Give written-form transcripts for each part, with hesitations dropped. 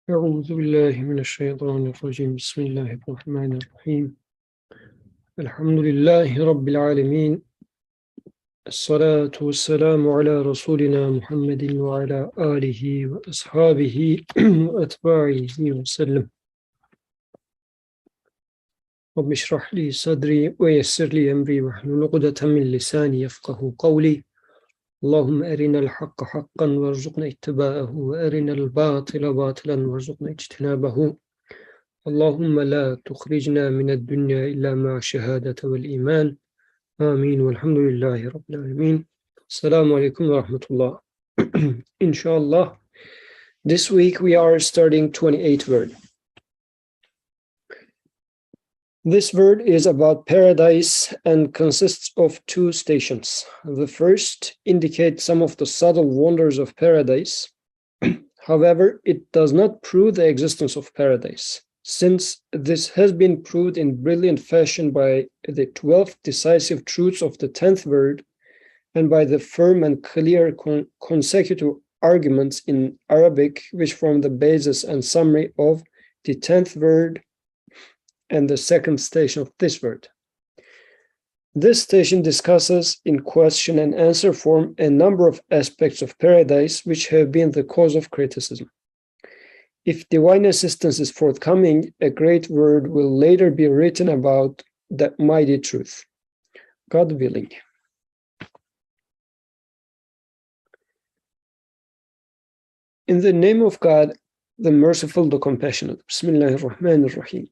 أعوذ بالله من الشيطان الرجيم بسم الله الرحمن الرحيم الحمد لله رب العالمين الصلاة والسلام على رسولنا محمد وعلى آله وأصحابه وأتباعه وسلم رب اشرح لي صدري ويسر لي أمري واحلل عقدة من لساني يفقه قولي اللهم أرنا الحق حقا وارزقنا اتباعه وأرنا الباطل باطلا وارزقنا اجتنابه اللهم لا تخرجنا من الدنيا إلا مع الشهادة والإيمان آمين والحمد لله رب العالمين Assalamu alaikum wa rahmatullah. Inshallah, this week we are starting 28th word. This word is about paradise and consists of two stations. The first indicates some of the subtle wonders of paradise. However, it does not prove the existence of paradise, since this has been proved in brilliant fashion by the 12 decisive truths of the 10th word and by the firm and clear consecutive arguments in Arabic, which form the basis and summary of the 10th word and the second station of this word. This station discusses in question and answer form a number of aspects of paradise which have been the cause of criticism. If divine assistance is forthcoming, a great word will later be written about that mighty truth, God willing. In the name of God, the merciful, the compassionate. Bismillahir Rahmanir Rahim.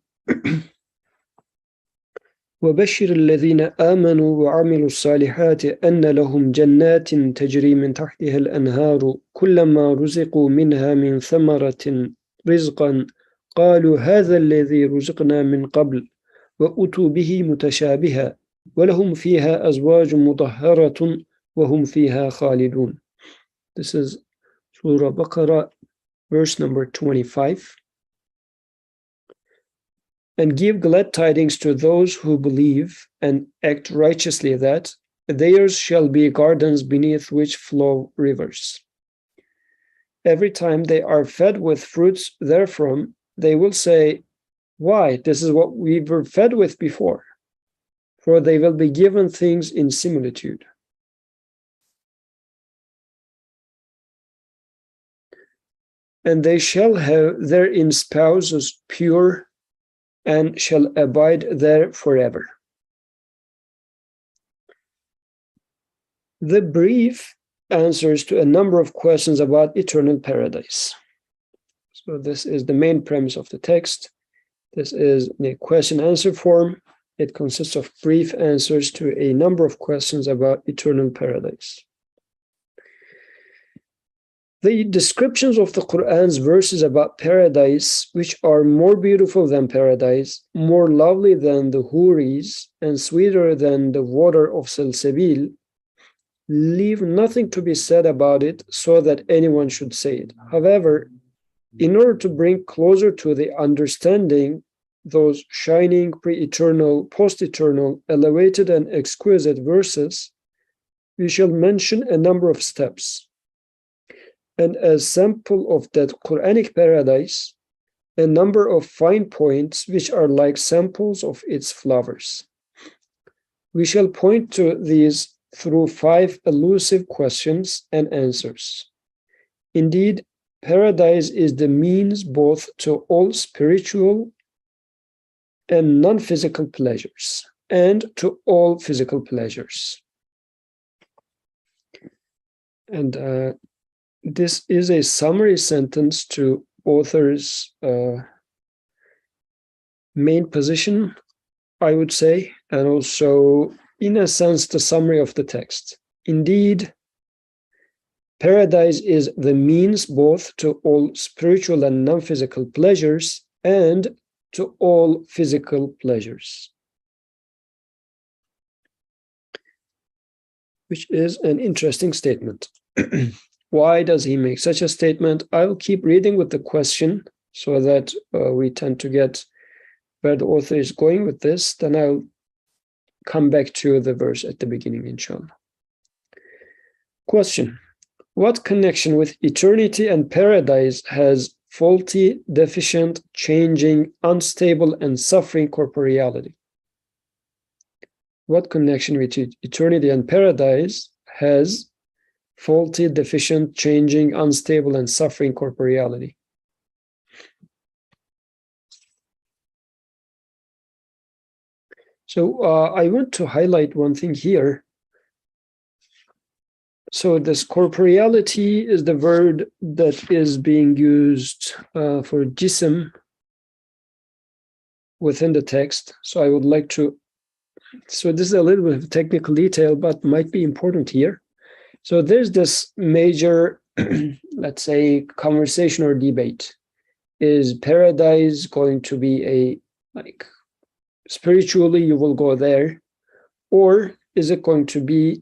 وبشر الذين آمنوا وعملوا الصالحات أن لهم جنات تجري من تحتها الأنهار كلما رزقوا منها من ثمرة رزقا قالوا هذا الذي رزقنا من قبل وأتوا به متشابها ولهم فيها أزواج مطهرة وهم فيها خالدون. This is Surah Baqarah, verse number 25. And give glad tidings to those who believe and act righteously that theirs shall be gardens beneath which flow rivers. Every time they are fed with fruits therefrom, they will say, why, this is what we were fed with before. For they will be given things in similitude. And they shall have therein spouses pure and shall abide there forever. The brief answers to a number of questions about eternal paradise. So this is the main premise of the text. This is a question-answer form. It consists of brief answers to a number of questions about eternal paradise. The descriptions of the Quran's verses about paradise, which are more beautiful than paradise, more lovely than the houris, and sweeter than the water of Salsabil, leave nothing to be said about it so that anyone should say it. However, in order to bring closer to the understanding those shining, pre-eternal, post-eternal, elevated and exquisite verses, we shall mention a number of steps. And as sample of that Quranic paradise, a number of fine points which are like samples of its flowers. We shall point to these through 5 elusive questions and answers. Indeed, paradise is the means both to all spiritual and non-physical pleasures, and to all physical pleasures. And this is a summary sentence to author's main position, I would say, and also, in a sense, the summary of the text. Indeed, paradise is the means both to all spiritual and non-physical pleasures and to all physical pleasures, which is an interesting statement. Why does he make such a statement? I'll keep reading with the question so that we tend to get where the author is going with this. Then I'll come back to the verse at the beginning, inshallah. Question: what connection with eternity and paradise has faulty, deficient, changing, unstable, and suffering corporeality. What connection with eternity and paradise has faulty, deficient, changing, unstable, and suffering corporeality? So I want to highlight one thing here. So this corporeality is the word that is being used for jism within the text. So I would like to, so this is a little bit of technical detail, but might be important here. So there's this major, let's say, conversation or debate. Is paradise going to be a, like, spiritually you will go there, or is it going to be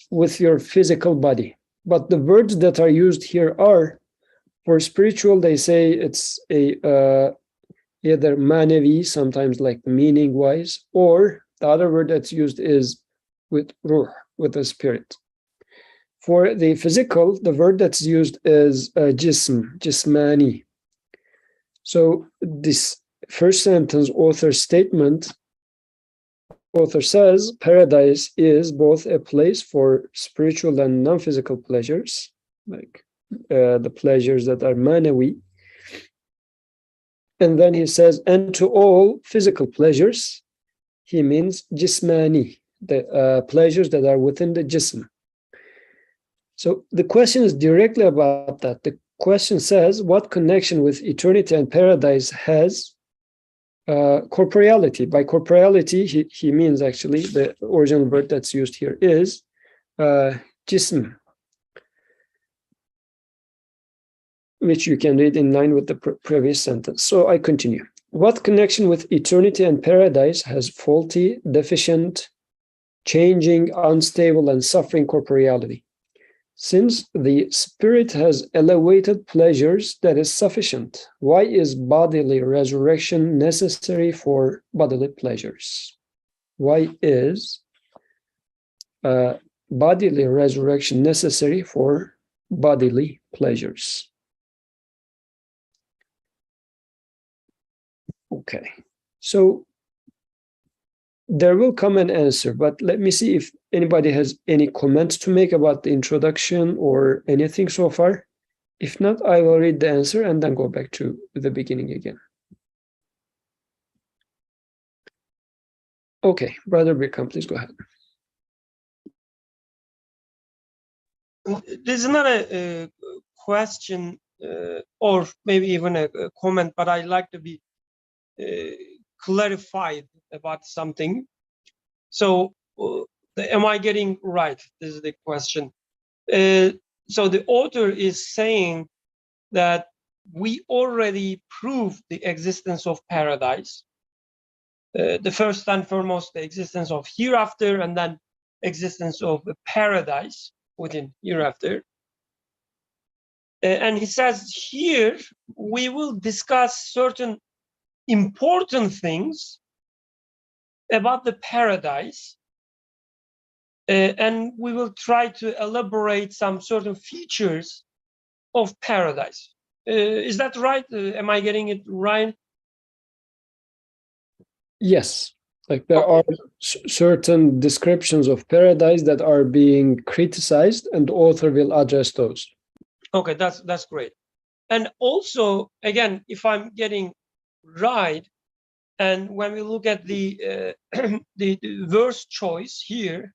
with your physical body? But the words that are used here are, for spiritual, they say it's a either manavi, sometimes like meaning wise, or the other word that's used is with ruh, with the spirit. For the physical, the word that's used is jism, jismani. So this first sentence, author's statement, author says paradise is both a place for spiritual and non-physical pleasures, like the pleasures that are manawi. And then he says, and to all physical pleasures, he means jismani, the pleasures that are within the jism. So the question is directly about that. The question says, what connection with eternity and paradise has corporeality? By corporeality, he means actually the original word that's used here is jism, which you can read in line with the previous sentence. So I continue. What connection with eternity and paradise has faulty, deficient, changing, unstable, and suffering corporeality? Since the spirit has elevated pleasures, that is sufficient. Why is bodily resurrection necessary for bodily pleasures? Why is bodily resurrection necessary for bodily pleasures? Okay, so there will come an answer, but let me see if anybody has any comments to make about the introduction or anything so far. If not, I will read the answer and then go back to the beginning again. Okay, Brother Bikram, please go ahead. This is not a question or maybe even a comment, but I'd like to be clarified about something. So am I getting right? This is the question. So the author is saying that we already proved the existence of paradise. The first and foremost, the existence of hereafter, and then existence of paradise within hereafter. And he says here, we will discuss certain important things about the paradise, and we will try to elaborate some certain features of paradise. Is that right? Am I getting it right? Yes, like there are certain descriptions of paradise that are being criticized, and the author will address those. Okay, that's great. And also, again, if I'm getting right, and when we look at the the verse choice here,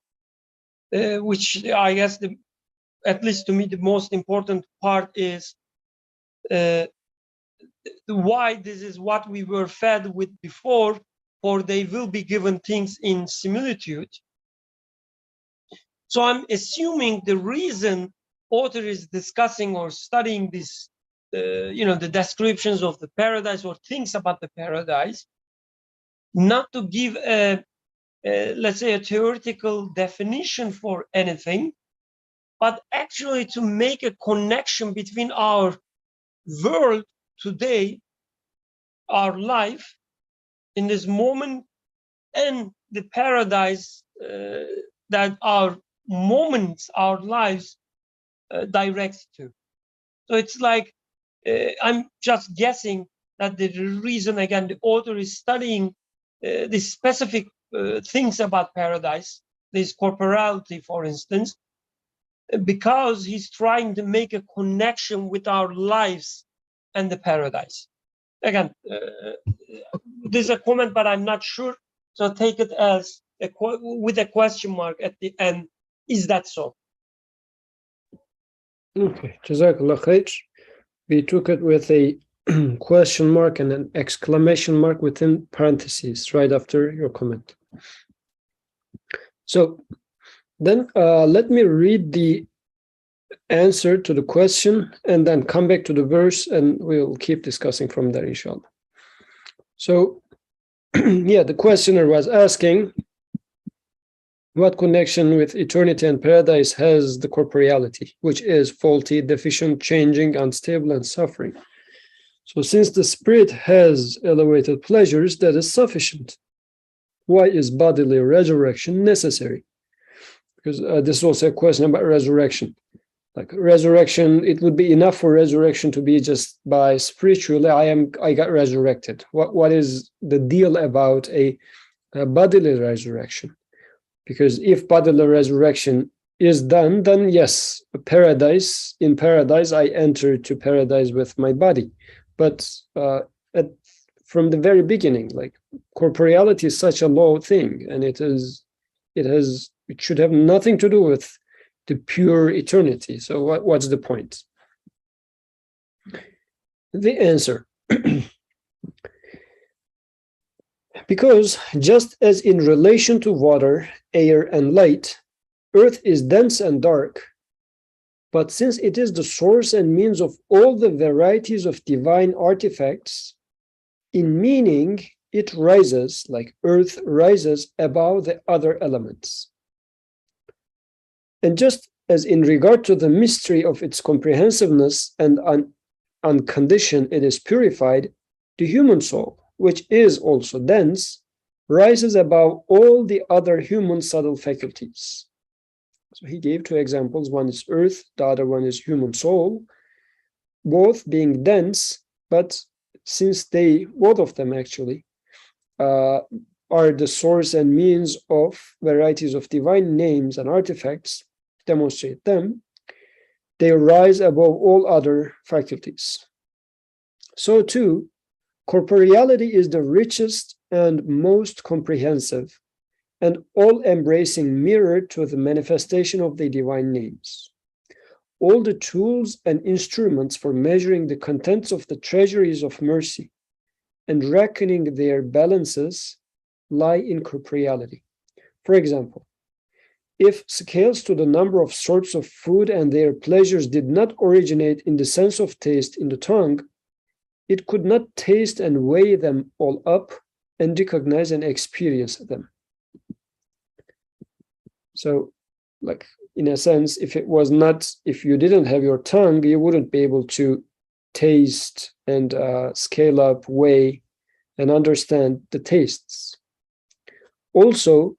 which I guess at least to me the most important part is why this is what we were fed with before, for they will be given things in similitude. So I'm assuming the reason author is discussing or studying this, the descriptions of the paradise or things about the paradise, not to give let's say a theoretical definition for anything, but actually to make a connection between our world today, our life in this moment, and the paradise that our moments, our lives direct to. So it's like I'm just guessing that the reason, again, the author is studying these specific things about paradise, this corporeality, for instance, because he's trying to make a connection with our lives and the paradise. Again, this is a comment, but I'm not sure. So take it as with a question mark at the end. Is that so? Okay, Jazakallah khair. We took it with a question mark and an exclamation mark within parentheses right after your comment. So then let me read the answer to the question and then come back to the verse, and we'll keep discussing from there, inshallah. So yeah, the questioner was asking, what connection with eternity and paradise has the corporeality, which is faulty, deficient, changing, unstable, and suffering? So since the spirit has elevated pleasures, that is sufficient. Why is bodily resurrection necessary? Because this is also a question about resurrection. Like resurrection, it would be enough for resurrection to be just by spiritually, I got resurrected. What is the deal about a bodily resurrection? Because if bodily resurrection is done, then yes, paradise. In paradise, I enter to paradise with my body. But from the very beginning, like corporeality is such a low thing, and it should have nothing to do with the pure eternity. So what's the point? The answer. Because just as in relation to water, air, and light, earth is dense and dark, but since it is the source and means of all the varieties of divine artifacts, in meaning it rises, like earth rises above the other elements. And just as in regard to the mystery of its comprehensiveness and on condition it is purified, the human soul, which is also dense, rises above all the other human subtle faculties. So he gave two examples. One is earth, the other one is human soul, both being dense, but since both of them actually, are the source and means of varieties of divine names and artifacts, demonstrate them, they rise above all other faculties. So too, corporeality is the richest and most comprehensive and all-embracing mirror to the manifestation of the divine names. All the tools and instruments for measuring the contents of the treasuries of mercy and reckoning their balances lie in corporeality. For example, if scales to the number of sorts of food and their pleasures did not originate in the sense of taste in the tongue, it could not taste and weigh them all up and recognize and experience them. So, like, in a sense, if you didn't have your tongue, you wouldn't be able to taste and scale up, weigh, and understand the tastes. Also,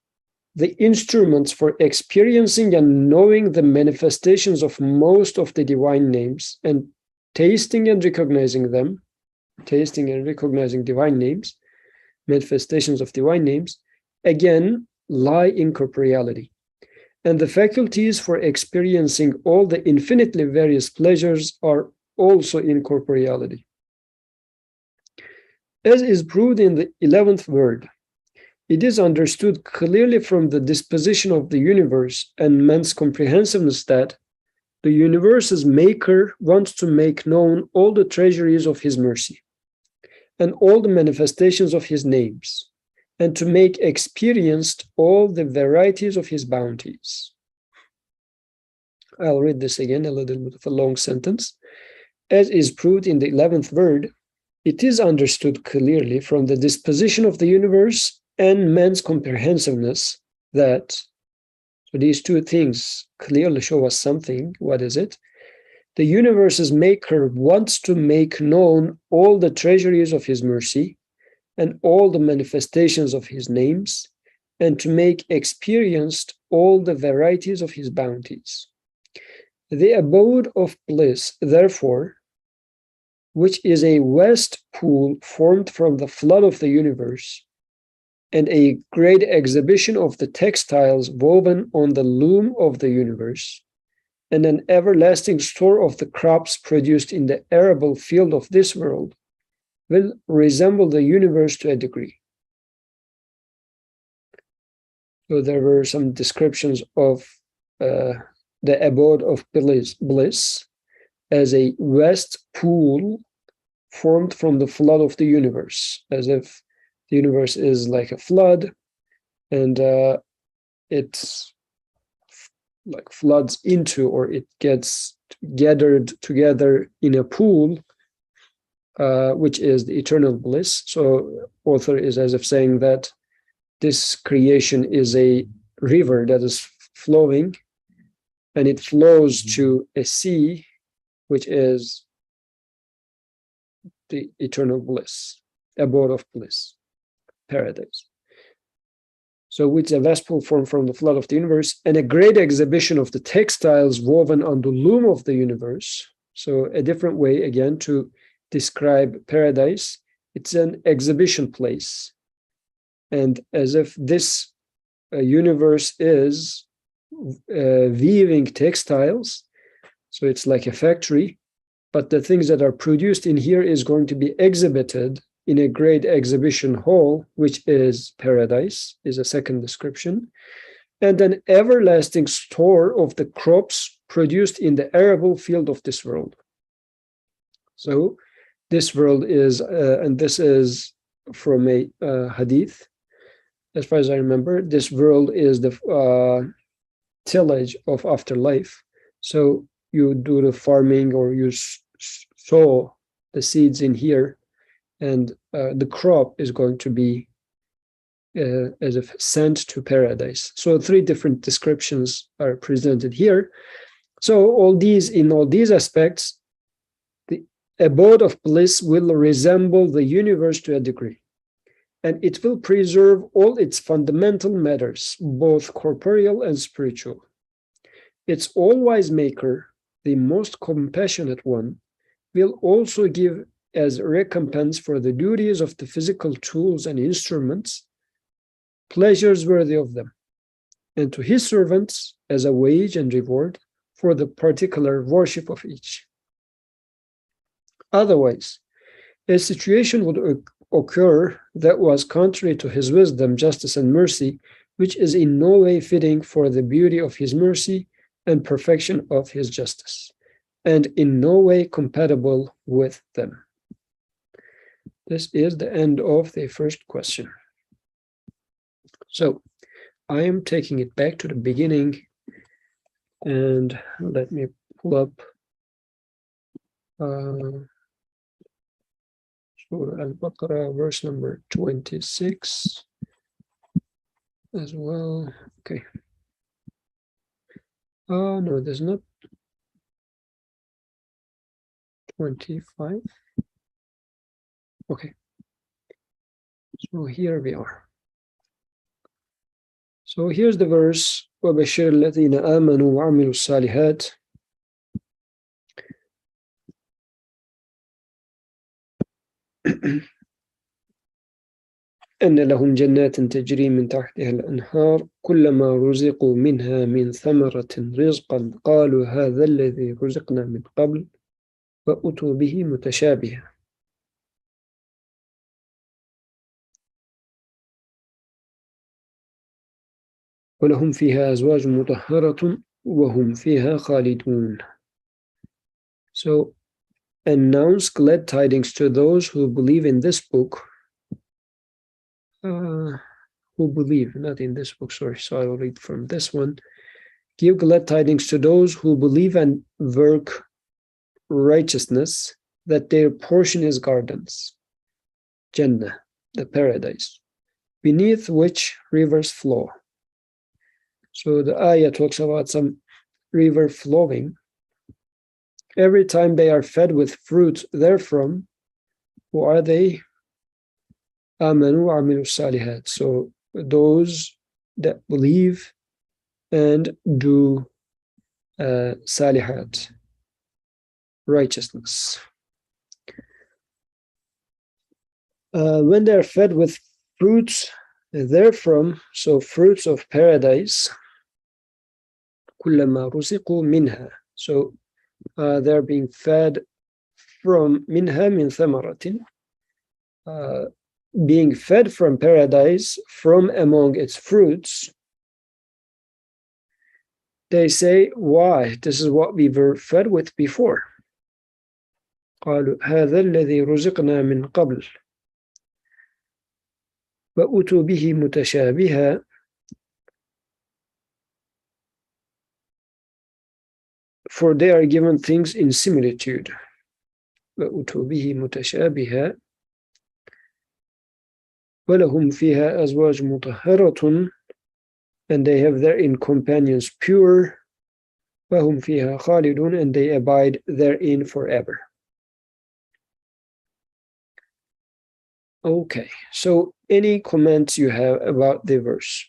the instruments for experiencing and knowing the manifestations of most of the divine names and tasting and recognizing divine names, manifestations of divine names, again, lie in corporeality. And the faculties for experiencing all the infinitely various pleasures are also in corporeality. As is proved in the 11th word, it is understood clearly from the disposition of the universe and man's comprehensiveness that the universe's maker wants to make known all the treasuries of his mercy and all the manifestations of his names, and to make experienced all the varieties of his bounties. I'll read this again, a little bit of a long sentence. As is proved in the 11th word, it is understood clearly from the disposition of the universe and man's comprehensiveness that, so these two things clearly show us something. What is it? The universe's maker wants to make known all the treasuries of his mercy and all the manifestations of his names, and to make experienced all the varieties of his bounties. The abode of bliss, therefore, which is a vast pool formed from the flood of the universe, and a great exhibition of the textiles woven on the loom of the universe, and an everlasting store of the crops produced in the arable field of this world, will resemble the universe to a degree. So there were some descriptions of the abode of bliss as a vast pool formed from the flood of the universe, as if the universe is like a flood, and it's like floods into, or it gets gathered together in a pool, which is the eternal bliss. So author is as if saying that this creation is a river that is flowing, and it flows to a sea, which is the eternal bliss, abode of bliss, paradise. So which is a vast pool formed from the flood of the universe, and a great exhibition of the textiles woven on the loom of the universe. So a different way, again, to describe paradise. It's an exhibition place. And as if this universe is weaving textiles, so it's like a factory, but the things that are produced in here is going to be exhibited in a great exhibition hall, which is paradise, is a second description, and an everlasting store of the crops produced in the arable field of this world. So this world is, and this is from a hadith, as far as I remember, this world is the tillage of afterlife. So you do the farming, or you sow the seeds in here, and the crop is going to be as if sent to paradise. So 3 different descriptions are presented here. So in all these aspects, the abode of bliss will resemble the universe to a degree, and it will preserve all its fundamental matters, both corporeal and spiritual. Its all-wise maker, the most compassionate one, will also give as recompense for the duties of the physical tools and instruments pleasures worthy of them, and to his servants as a wage and reward for the particular worship of each. Otherwise, a situation would occur that was contrary to his wisdom, justice, and mercy, which is in no way fitting for the beauty of his mercy and perfection of his justice, and in no way compatible with them. This is the end of the first question. So I am taking it back to the beginning, and let me pull up Surah Al-Baqarah, verse number 26 as well. Okay. Oh, no, there's not 25. Okay. So here we are. So here's the verse, وَبَشِّرِ الَّذِينَ آمَنُوا وَعَمِلُوا الصَّالِحَاتِ. أن لهم جنات تجري من تحتها الأنهار كلما رزقوا منها من ثمرة رزقا قالوا هذا الذي رزقنا من قبل وأتوا به متشابها. ولهم فيها أزواج مطهرة وهم فيها خالدون. So announce glad tidings to those who believe in this book. Who believe, not in this book, sorry, so I will read from this one. Give glad tidings to those who believe and work righteousness, that their portion is gardens, Jannah, the paradise, beneath which rivers flow. So the ayah talks about some river flowing. Every time they are fed with fruit therefrom, who are they? Amanu wa amilu salihat. So those that believe and do salihat, righteousness. when they're fed with fruits therefrom, so fruits of paradise, كلما رزقوا منها. So they're being fed from منها من ثمرة, being fed from paradise from among its fruits. They say, why? This is what we were fed with before. قالوا هذا الذي رزقنا من قبل وأتوا به متشابها. For they are given things in similitude. وأتوا به متشابها وَلَهُمْ فِيهَا أَزْوَاجٌ مُطَهَّرَةٌ, and they have therein companions pure, وَهُمْ فِيهَا خَالِدُونَ, and they abide therein forever. Okay, so any comments you have about the verse?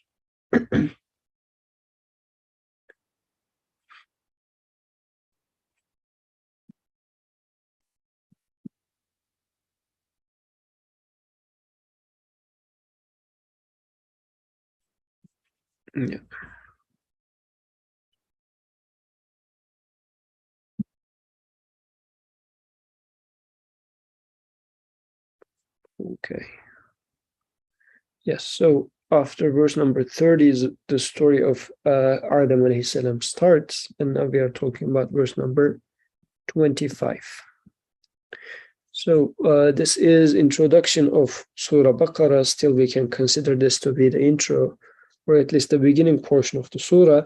Yeah. Okay. Yes, so after verse number 30 is the story of Adam alayhi salam starts, and now we are talking about verse number 25. So this is introduction of Surah Baqarah. Still, we can consider this to be the intro, or at least the beginning portion of the surah.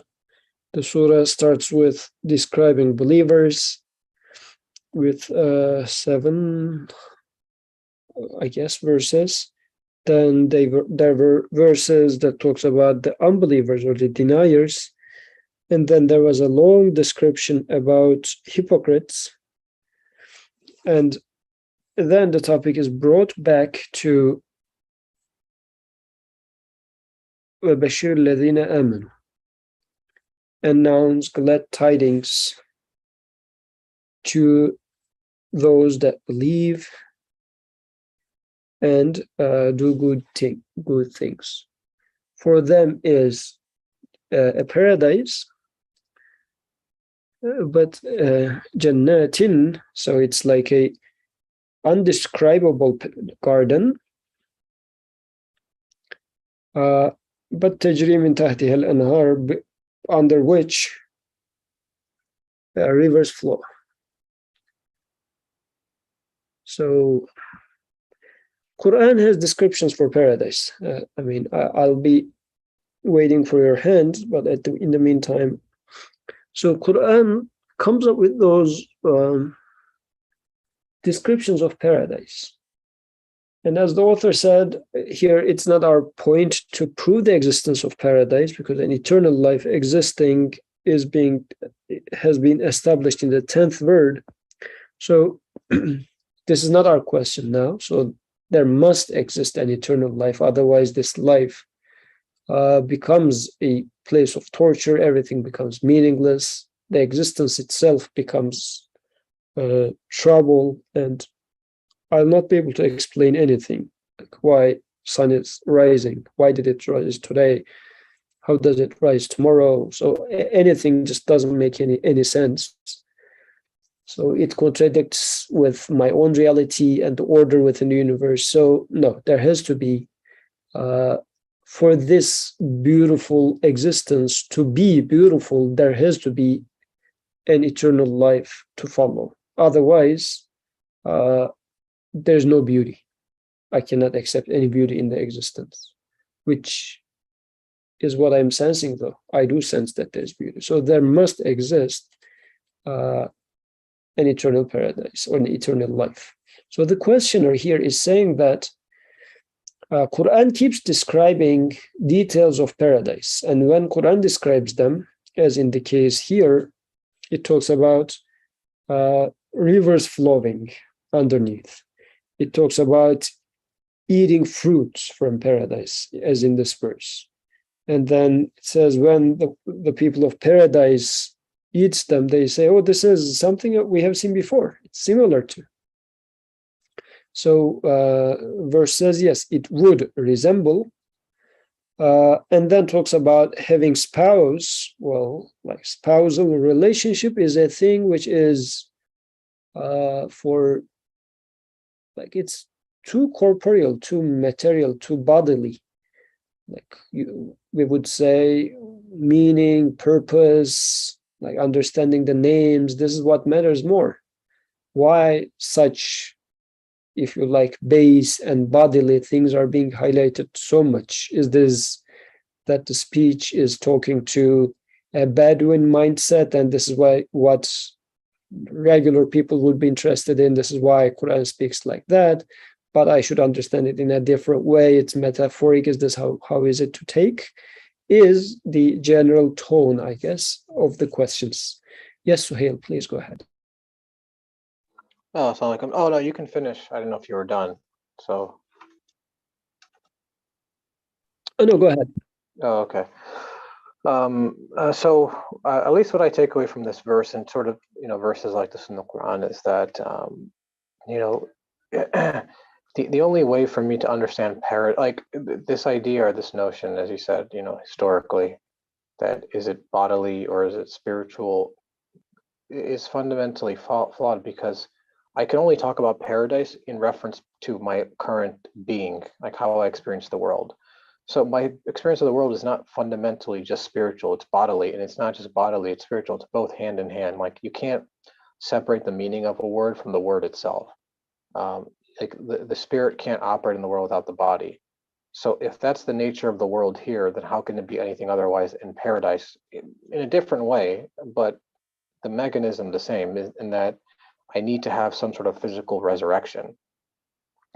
The surah starts with describing believers with 7, I guess, verses. Then there were verses that talks about the unbelievers or the deniers. And then there was a long description about hypocrites. And then the topic is brought back to وَبَشِّرِ الَّذِينَ آمَنُوا, announce glad tidings to those that believe and do good things. For them is a paradise, but jannatin, so it's like a undescribable garden, but tajri min tahtiha al-anhar, under which rivers flow. So Quran has descriptions for paradise. I mean, I'll be waiting for your hand, but in the meantime, so Quran comes up with those descriptions of paradise. And as the author said here, it's not our point to prove the existence of paradise, because an eternal life existing has been established in the 10th word. So this is not our question now. So there must exist an eternal life. Otherwise, this life becomes a place of torture. Everything becomes meaningless. The existence itself becomes trouble, and I'll not be able to explain anything, like why sun is rising, why did it rise today, how does it rise tomorrow. So anything just doesn't make any sense. So it contradicts with my own reality and the order within the universe. So no, there has to be, for this beautiful existence to be beautiful, there has to be an eternal life to follow. Otherwise, there's no beauty. I cannot accept any beauty in the existence, which is what I'm sensing, though. I do sense that there's beauty. So there must exist an eternal paradise or an eternal life. So the questioner here is saying that Quran keeps describing details of paradise. And when Quran describes them, as in the case here, it talks about rivers flowing underneath. It talks about eating fruits from paradise, as in this verse. And then it says when the people of paradise eats them, they say, oh, this is something that we have seen before. It's similar to. So verse says, yes, it would resemble, and then talks about having spouse. Well, like spousal relationship is a thing which is for, like, it's too corporeal, too material, too bodily. Like we would say meaning, purpose, like understanding the names. This is what matters more. Why such, if you like, base and bodily things are being highlighted so much? Is this that the speech is talking to a Bedouin mindset, and this is why what regular people would be interested in? This is why Quran speaks like that, but I should understand it in a different way. It's metaphoric. Is this how is it to take? Is the general tone, I guess, of the questions. Yes, Suhail, please go ahead. Oh, oh no, you can finish. I don't know if you were done. So. Oh no, go ahead. Oh, okay. So at least what I take away from this verse, and sort of, verses like this in the Quran, is that the only way for me to understand this idea or this notion, as you said, historically, that is it bodily or is it spiritual, is fundamentally flawed, because I can only talk about paradise in reference to my current being, like how I experience the world. So my experience of the world is not fundamentally just spiritual, it's bodily, and it's not just bodily, it's spiritual. It's both hand in hand. Like, you can't separate the meaning of a word from the word itself. Like the spirit can't operate in the world without the body. So if that's the nature of the world here, then how can it be anything otherwise in paradise, in a different way, but the mechanism the same, in that I need to have some sort of physical resurrection.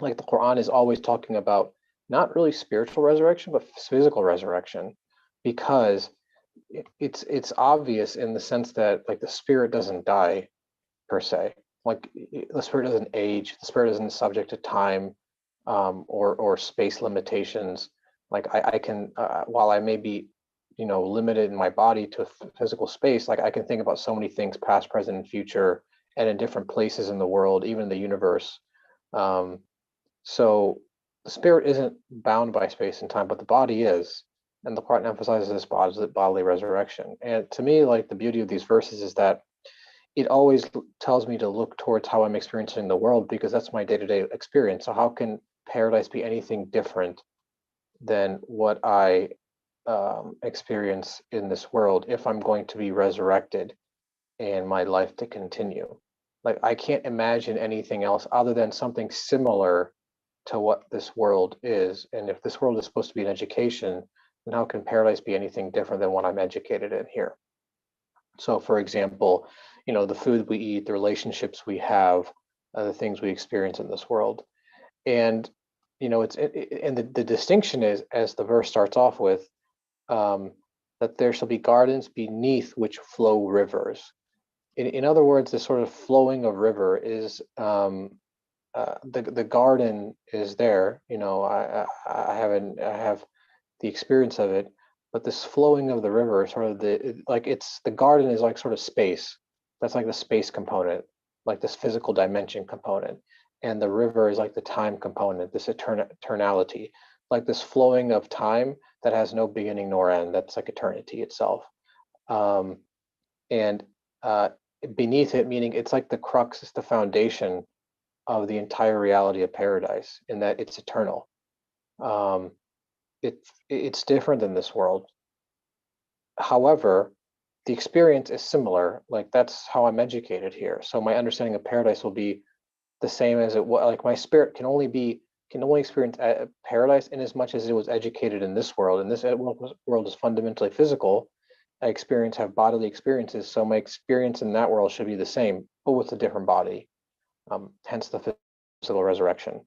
Like, the Quran is always talking about not really spiritual resurrection, but physical resurrection, because it's obvious in the sense that, like, the spirit doesn't die per se. Like, the spirit doesn't age. The spirit isn't subject to time or space limitations. Like, I can, while I may be, limited in my body to physical space, like, I can think about so many things, past, present, and future, and in different places in the world, even in the universe. So the spirit isn't bound by space and time, but the body is. And the Quran emphasizes this bodily resurrection. And to me, like, the beauty of these verses is that it always tells me to look towards how I'm experiencing the world, because that's my day-to-day experience. So how can paradise be anything different than what I experience in this world if I'm going to be resurrected and my life to continue? Like, I can't imagine anything else other than something similar to what this world is. And if this world is supposed to be an education, then how can paradise be anything different than what I'm educated in here? So, for example, the food we eat, the relationships we have, the things we experience in this world. And, and the distinction is, as the verse starts off with, that there shall be gardens beneath which flow rivers. In other words, this sort of flowing of river is, the garden is there. I have the experience of it, but this flowing of the river is sort of the garden is like sort of space. That's like the space component, like this physical dimension component, and the river is like the time component, this eternality, like this flowing of time that has no beginning nor end. That's like eternity itself. And beneath it, meaning it's like the crux, it's the foundation of the entire reality of paradise, in that it's eternal. It's different than this world. However, the experience is similar. Like, that's how I'm educated here. So my understanding of paradise will be the same as it was. Like, my spirit can only experience paradise in as much as it was educated in this world. And this world is fundamentally physical. I have bodily experiences, so my experience in that world should be the same, but with a different body. Hence the physical resurrection.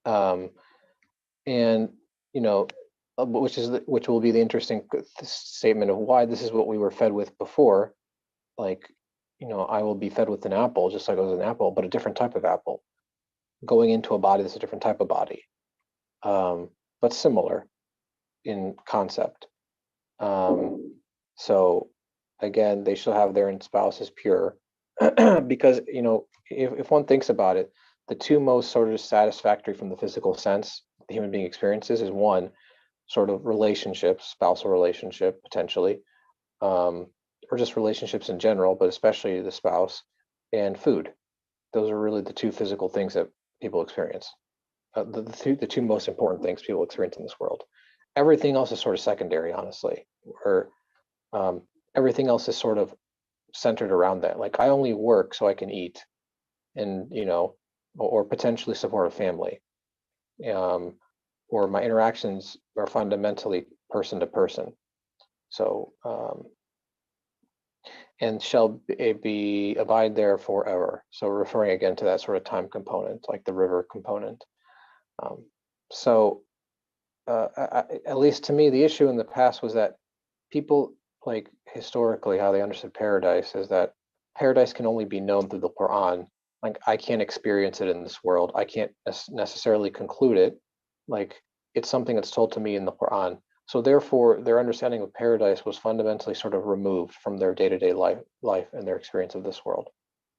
And which will be the interesting statement of why this is what we were fed with before. Like, I will be fed with an apple, just like it was an apple, but a different type of apple, going into a body that's a different type of body, but similar in concept. So again, they shall have their spouse as pure, because if one thinks about it, the two most sort of satisfactory from the physical sense the human being experiences is one, sort of relationships, spousal relationship potentially, or just relationships in general, but especially the spouse, and food. Those are really the two physical things that people experience. The two most important things people experience in this world. Everything else is sort of secondary, honestly, or everything else is sort of centered around that. Like, I only work so I can eat, and or potentially support a family, or my interactions are fundamentally person to person. So and shall be abide there forever. So referring again to that sort of time component, like the river component. At least to me, the issue in the past was that people, like historically, how they understood paradise is that paradise can only be known through the Quran. Like, I can't experience it in this world. I can't necessarily conclude it. Like, it's something that's told to me in the Quran. So therefore, their understanding of paradise was fundamentally sort of removed from their day-to-day life and their experience of this world,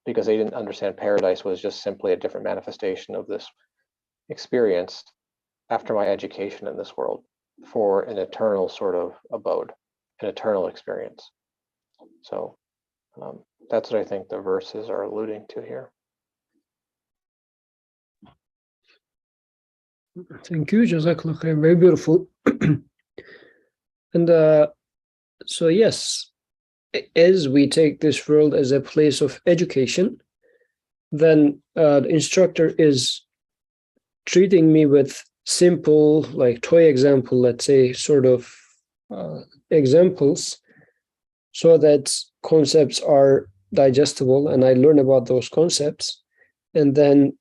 because they didn't understand paradise was just simply a different manifestation of this experience after my education in this world for an eternal sort of abode, an eternal experience. So that's what I think the verses are alluding to here. Thank you, Jazakallah khair. Very beautiful. And so yes, as we take this world as a place of education, then the instructor is treating me with simple, like toy example, let's say, sort of examples, so that concepts are digestible and I learn about those concepts. And then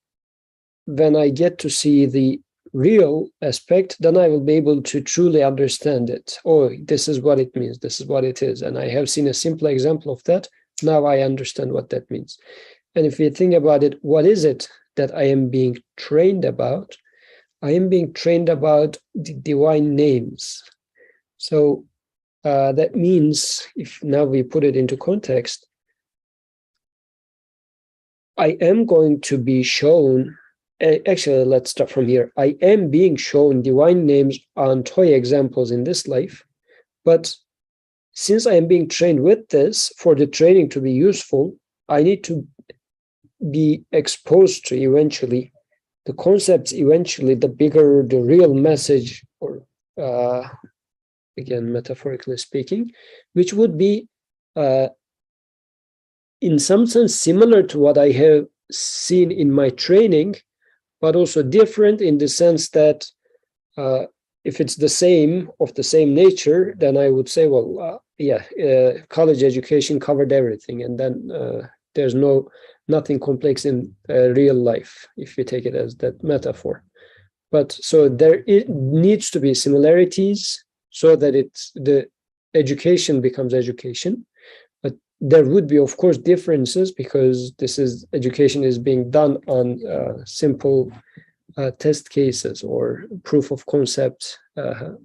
when I get to see the real aspect, then I will be able to truly understand it. Oh, this is what it means. This is what it is. And I have seen a simple example of that. Now I understand what that means. And if you think about it, what is it that I am being trained about? I am being trained about the divine names. So that means, if now we put it into context, I am going to be shown. Actually, let's start from here. I am being shown divine names on toy examples in this life, but since I am being trained with this, for the training to be useful, I need to be exposed to eventually the concepts, eventually the bigger, the real message, or again, metaphorically speaking, which would be in some sense similar to what I have seen in my training, but also different in the sense that if it's the same, of the same nature, then I would say, well, college education covered everything, and then there's nothing complex in real life, if you take it as that metaphor. But so it needs to be similarities so that the education becomes education. But there would be, of course, differences, because education is being done on simple test cases or proof of concept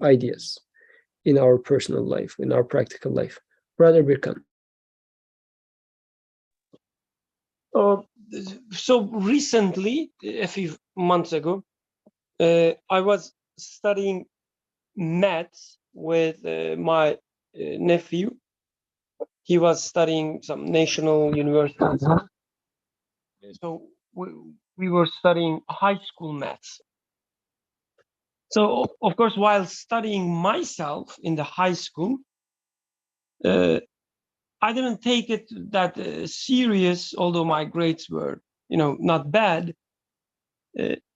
ideas in our personal life, in our practical life. Brother Birkan. So recently, a few months ago, I was studying maths with my nephew. He was studying some national universities. So we were studying high school maths. So, of course, while studying myself in the high school, I didn't take it that serious, although my grades were, not bad.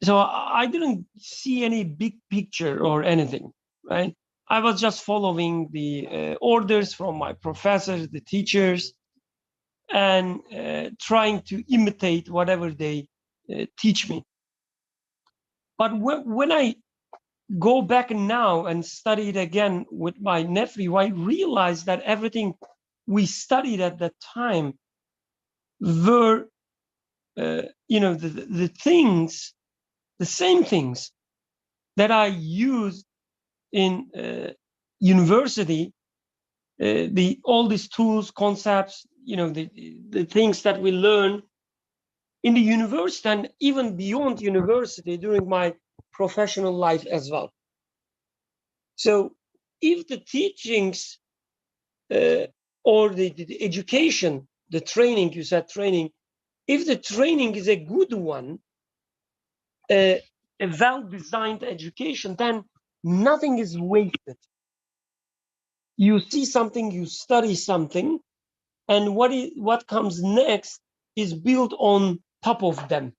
So I didn't see any big picture or anything, right? I was just following the orders from my professors, the teachers, and trying to imitate whatever they teach me. But when I go back now and study it again with my nephew, I realized that everything we studied at that time were, the things, the same things that I used in university. All these tools, concepts, the things that we learn in the university and even beyond university during my professional life as well. So if the teachings or the education, the training, you said training, if the training is a good one, a well-designed education, then nothing is wasted. You see something, you study something, and what comes next is built on top of them.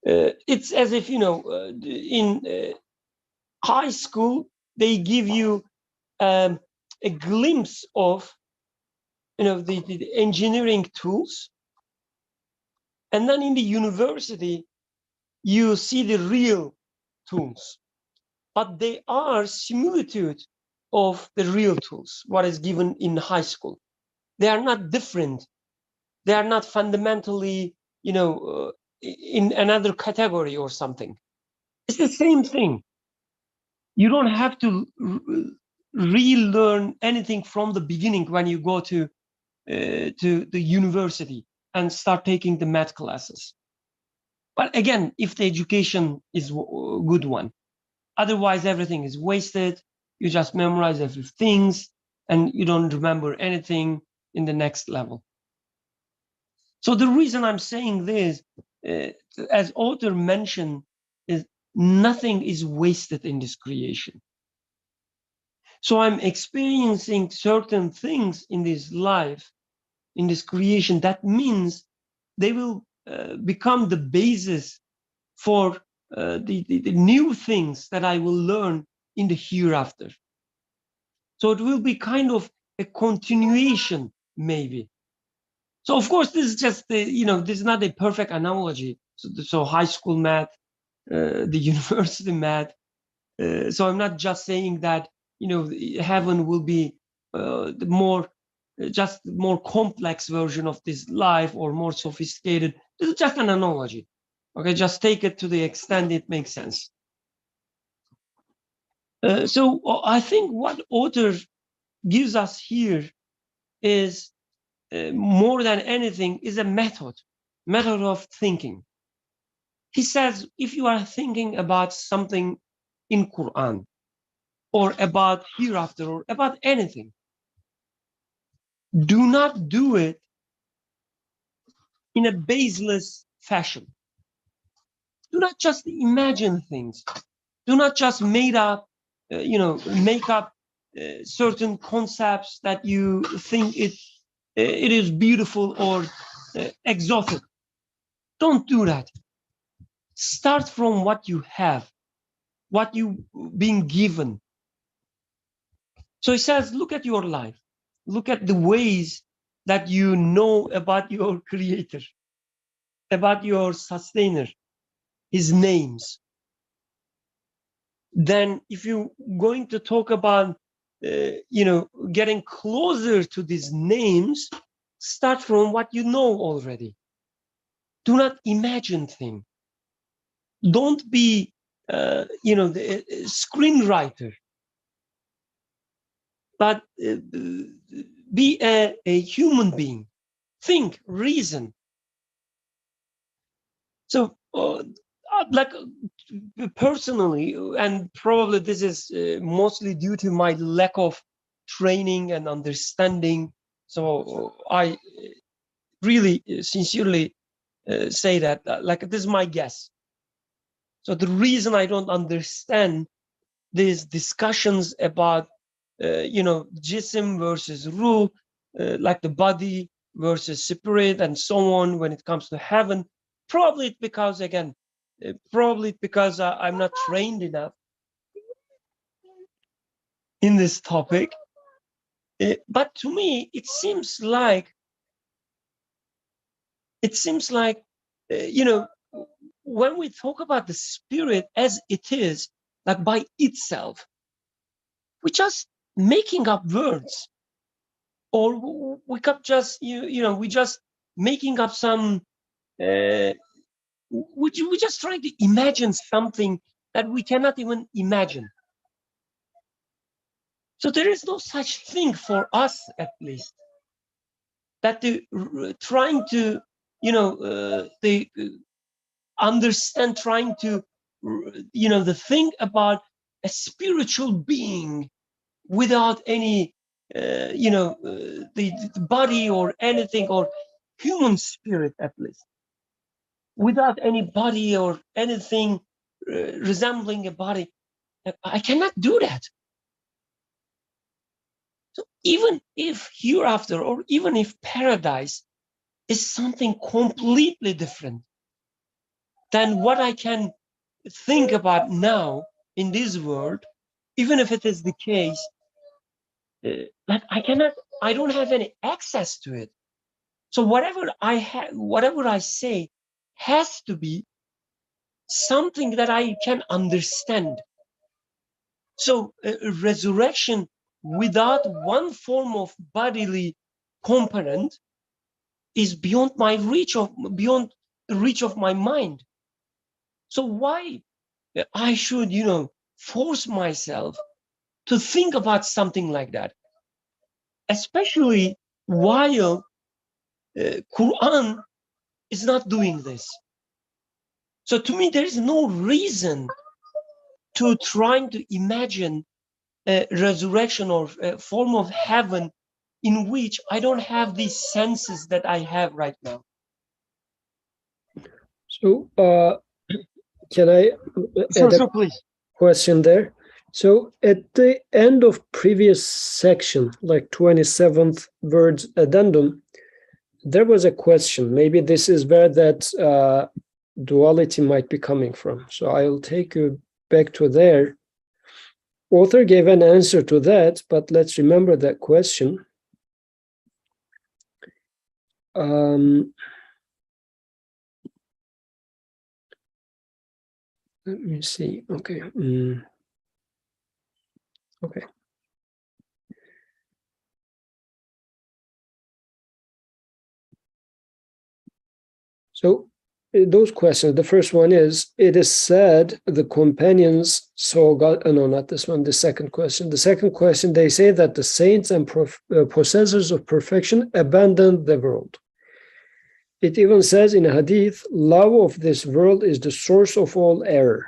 It's as if, in high school, they give you a glimpse of, the engineering tools. And then in the university, you see the real tools. But they are similitude of the real tools, what is given in high school. They are not different. They are not fundamentally, in another category or something. It's the same thing. You don't have to relearn anything from the beginning when you go to the university and start taking the math classes. But again, if the education is a good one, otherwise everything is wasted. You just memorize everything and you don't remember anything in the next level. So the reason I'm saying this, as author mentioned, is nothing is wasted in this creation. So I'm experiencing certain things in this life, in this creation, that means they will become the basis for the new things that I will learn in the hereafter. So it will be kind of a continuation, maybe. So of course, this is just this is not a perfect analogy. So high school math, the university math. So I'm not just saying that heaven will be the more complex version of this life or more sophisticated. This is just an analogy. Okay, just take it to the extent it makes sense. So I think what author gives us here is more than anything is a method of thinking. He says, if you are thinking about something in Quran or about hereafter or about anything, do not do it in a baseless fashion. Do not just imagine things. Do not just make up certain concepts that you think it is beautiful or exotic. Don't do that. Start from what you have, what you being given. So he says, look at your life. Look at the ways that you know about your creator, about your sustainer, his names. Then if you're going to talk about, getting closer to these names, start from what you know already. Do not imagine things. Don't be, the screenwriter, but be a human being. Think, reason. So, like personally, and probably this is mostly due to my lack of training and understanding. So I really sincerely say that, like, this is my guess. So the reason I don't understand these discussions about, jism versus ruh, like the body versus spirit and so on when it comes to heaven, probably because, again, I'm not trained enough in this topic. But to me, it seems like, when we talk about the spirit as it is, like by itself, we're just making up words, or we could just, we just making up some. We just trying to imagine something that we cannot even imagine. So there is no such thing for us, at least, that trying to they understand, trying to, the thing about a spiritual being without any, the body or anything, or human spirit at least, without any body or anything resembling a body. I cannot do that. So even if hereafter, or even if paradise is something completely different than what I can think about now in this world, even if it is the case, that I don't have any access to it. So whatever I say has to be something that I can understand. So resurrection without one form of bodily component is beyond the reach of my mind. So why I should, force myself to think about something like that, especially while Quran is not doing this. So to me, there is no reason to trying to imagine a resurrection or a form of heaven in which I don't have these senses that I have right now. So can I add a Please. question there? So at the end of previous section, like 27th words addendum, there was a question. Maybe this is where that duality might be coming from. So I'll take you back to there. Author gave an answer to that, but let's remember that question. Let me see. Okay. Okay. So those questions, the first one is, it is said the companions saw God. No, not this one, the second question. The second question, they say that the saints and possessors of perfection abandoned the world. It even says in a hadith, love of this world is the source of all error.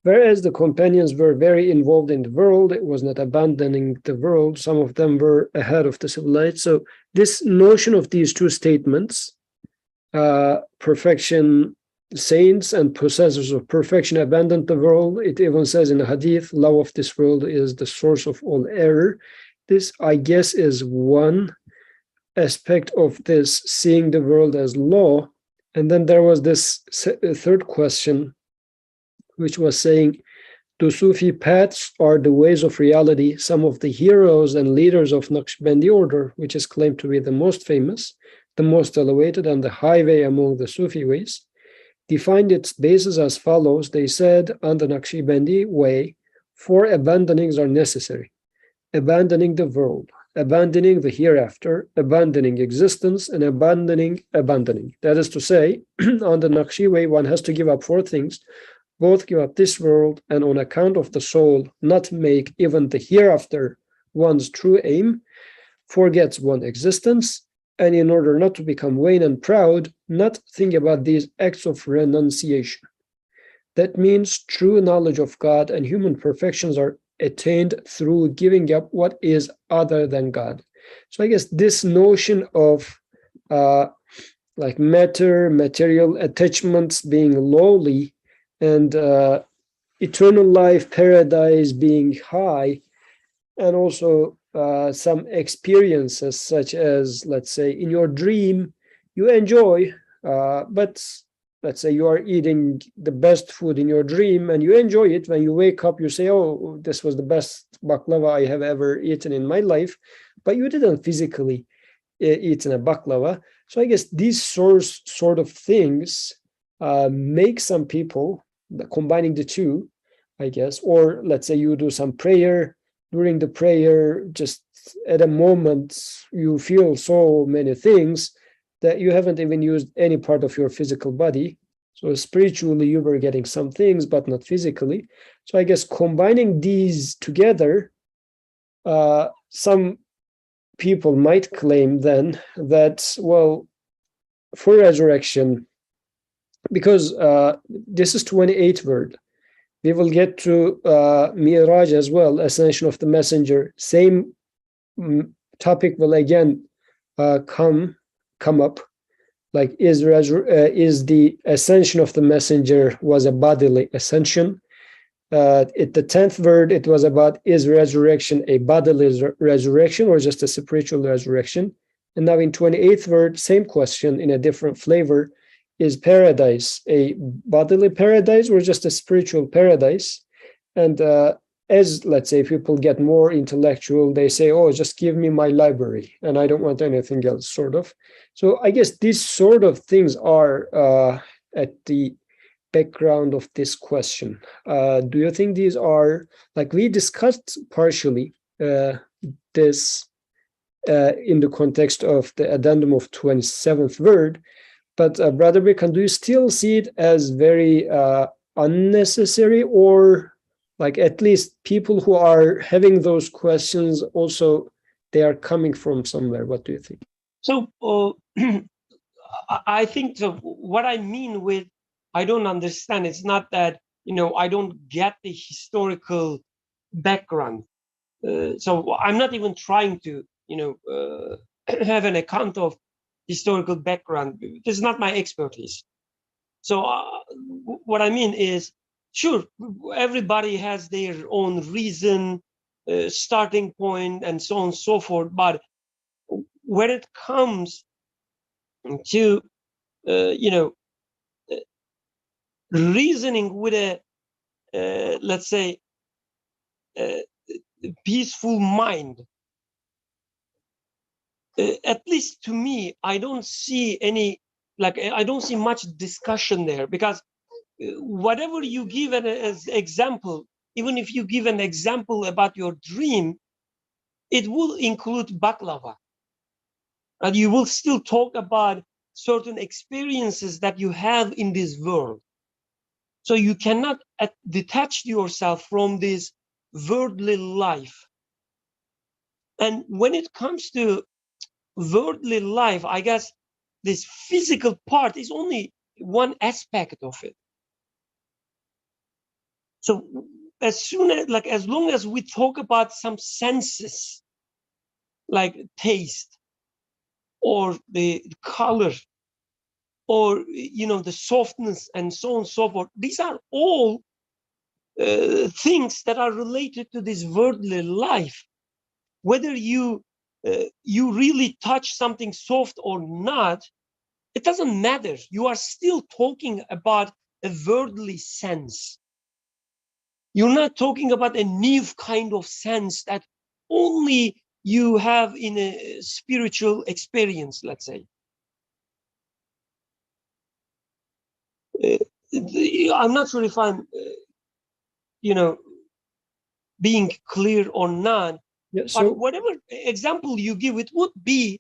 Whereas the companions were very involved in the world, it was not abandoning the world. Some of them were ahead of the civilized. So this notion of these two statements, perfection, saints and possessors of perfection abandoned the world. It even says in the hadith, love of this world is the source of all error. This, I guess, is one aspect of this, seeing the world as law. And then there was this third question, which was saying, the Sufi paths are the ways of reality. Some of the heroes and leaders of Naqshbandi order, which is claimed to be the most famous, the most elevated, and the highway among the Sufi ways, defined its basis as follows. They said, on the Naqshbandi way, 4 abandonings are necessary: abandoning the world, abandoning the hereafter, abandoning existence, and abandoning. That is to say, on the Naqshi way, one has to give up 4 things: both give up this world, and on account of the soul, not make even the hereafter one's true aim, forgets one existence, and in order not to become vain and proud, not think about these acts of renunciation. That means true knowledge of God and human perfections are attained through giving up what is other than God. So I guess this notion of like material attachments being lowly, and eternal life, paradise being high, and also some experiences such as, let's say, in your dream, you enjoy, but let's say you are eating the best food in your dream and you enjoy it. When you wake up, you say, oh, this was the best baklava I have ever eaten in my life, but you didn't physically eat a baklava. So I guess these sort of things make some people, combining the two, I guess, or let's say you do some prayer, during the prayer, just at a moment, you feel so many things that you haven't even used any part of your physical body. So spiritually, you were getting some things, but not physically. So I guess combining these together, some people might claim then that, well, for resurrection, because this is 28th word, we will get to Miraj as well, ascension of the messenger. Same topic will again come up, like is the ascension of the messenger was a bodily ascension. At the 10th word, it was about, is resurrection a bodily resurrection or just a spiritual resurrection? And now in 28th word, same question in a different flavor. Is paradise a bodily paradise or just a spiritual paradise? And as, let's say, people get more intellectual, they say, oh, just give me my library and I don't want anything else, sort of. So I guess these sort of things are at the background of this question. Do you think these are, like we discussed partially this in the context of the addendum of 27th word, but Brother Birkan, do you still see it as very unnecessary, or like at least people who are having those questions also, they are coming from somewhere? What do you think? So I think so. What I mean with I don't understand, it's not that, I don't get the historical background. So I'm not even trying to, have an account of historical background. This is not my expertise. So what I mean is, sure, everybody has their own reason, starting point, and so on and so forth. But when it comes to, reasoning with a, let's say, peaceful mind, at least to me, I don't see any, I don't see much discussion there, because whatever you give as example, even if you give an example about your dream, it will include baklava. And you will still talk about certain experiences that you have in this world. So you cannot detach yourself from this worldly life. And when it comes to worldly life, I guess this physical part is only one aspect of it. So as long as we talk about some senses, like taste or the color or the softness and so on and so forth, these are all things that are related to this worldly life. Whether you really touch something soft or not, it doesn't matter. You are still talking about a worldly sense. You're not talking about a new kind of sense that only you have in a spiritual experience, let's say. I'm not sure if I'm, being clear or not. Yeah, but whatever example you give, it would be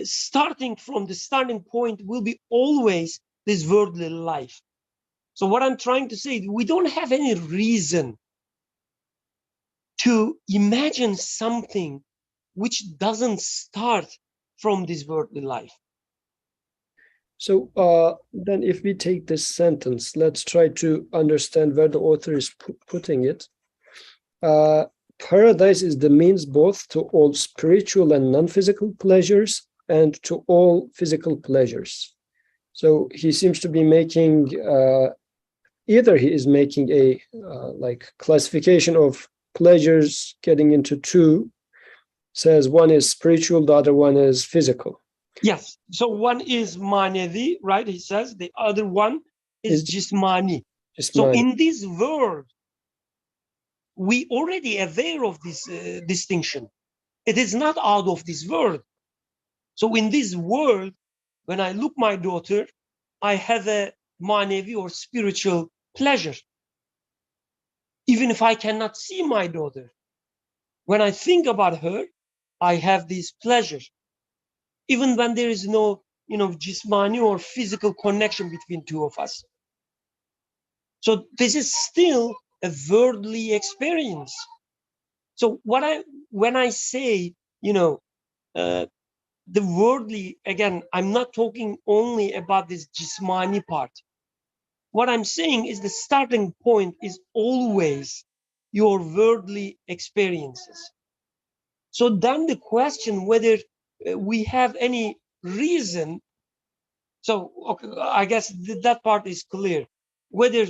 starting from the starting point will be always this worldly life. So what I'm trying to say, we don't have any reason to imagine something which doesn't start from this worldly life. So then if we take this sentence, let's try to understand where the author is putting it. Paradise is the means both to all spiritual and non-physical pleasures and to all physical pleasures. So he seems to be making, either he is making a classification of pleasures getting into two, says one is spiritual, the other one is physical. Yes, so one is manevi, right? He says the other one is jismani. So in this world, we already aware of this distinction. It is not out of this world. So in this world, when I look my daughter, I have a manevi or spiritual pleasure. Even if I cannot see my daughter, when I think about her, I have this pleasure. Even when there is no, jismani or physical connection between two of us. So this is still a worldly experience. So when I say, the worldly, again, I'm not talking only about this jismani part. What I'm saying is the starting point is always your worldly experiences. So then the question whether we have any reason, so okay, I guess that part is clear. Whether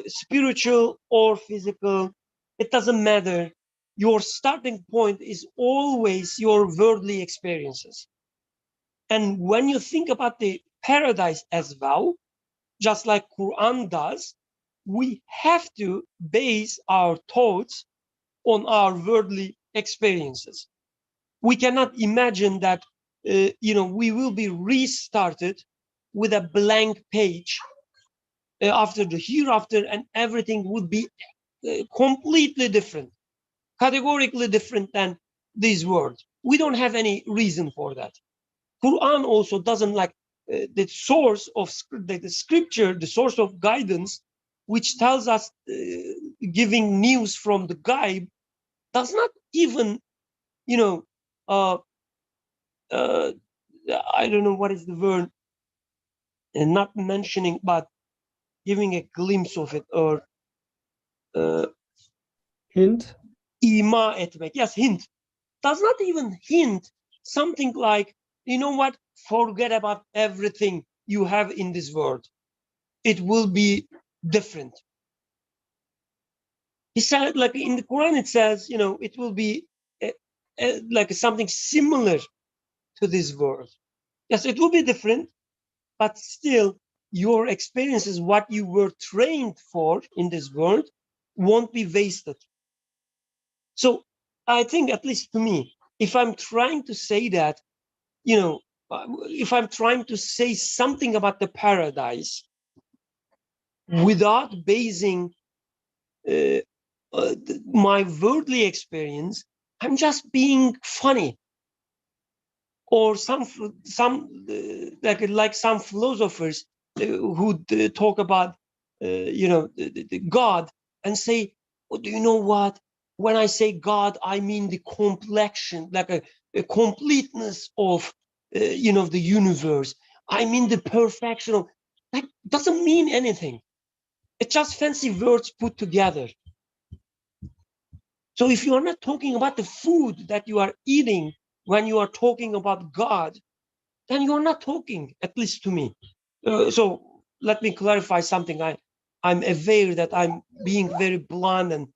spiritual or physical, it doesn't matter. Your starting point is always your worldly experiences. And when you think about the paradise as well, just like Quran does, we have to base our thoughts on our worldly experiences. We cannot imagine that we will be restarted with a blank page after the hereafter, and everything would be completely different, categorically different than this world. We don't have any reason for that. Quran also doesn't like the source of the scripture, the source of guidance, which tells us giving news from the Ghaib, does not even, I don't know what is the word, not mentioning, but giving a glimpse of it, or Hint? ima etmek. Yes, hint. Does not even hint something like, you know what, forget about everything you have in this world. It will be different. He said, like in the Quran, it says, it will be like something similar to this world. Yes, it will be different, but still your experiences, what you were trained for in this world, won't be wasted. So I think, at least to me, if I'm trying to say that, if I'm trying to say something about the paradise without basing my worldly experience, I'm just being funny. Or some like some philosophers who talk about the God and say, oh, do you know what? When I say God, I mean the complexion, like a completeness of the universe. I mean the perfection of. That doesn't mean anything. It's just fancy words put together. So if you are not talking about the food that you are eating when you are talking about God, then you are not talking, at least to me. So let me clarify something. I'm aware that I'm being very blunt and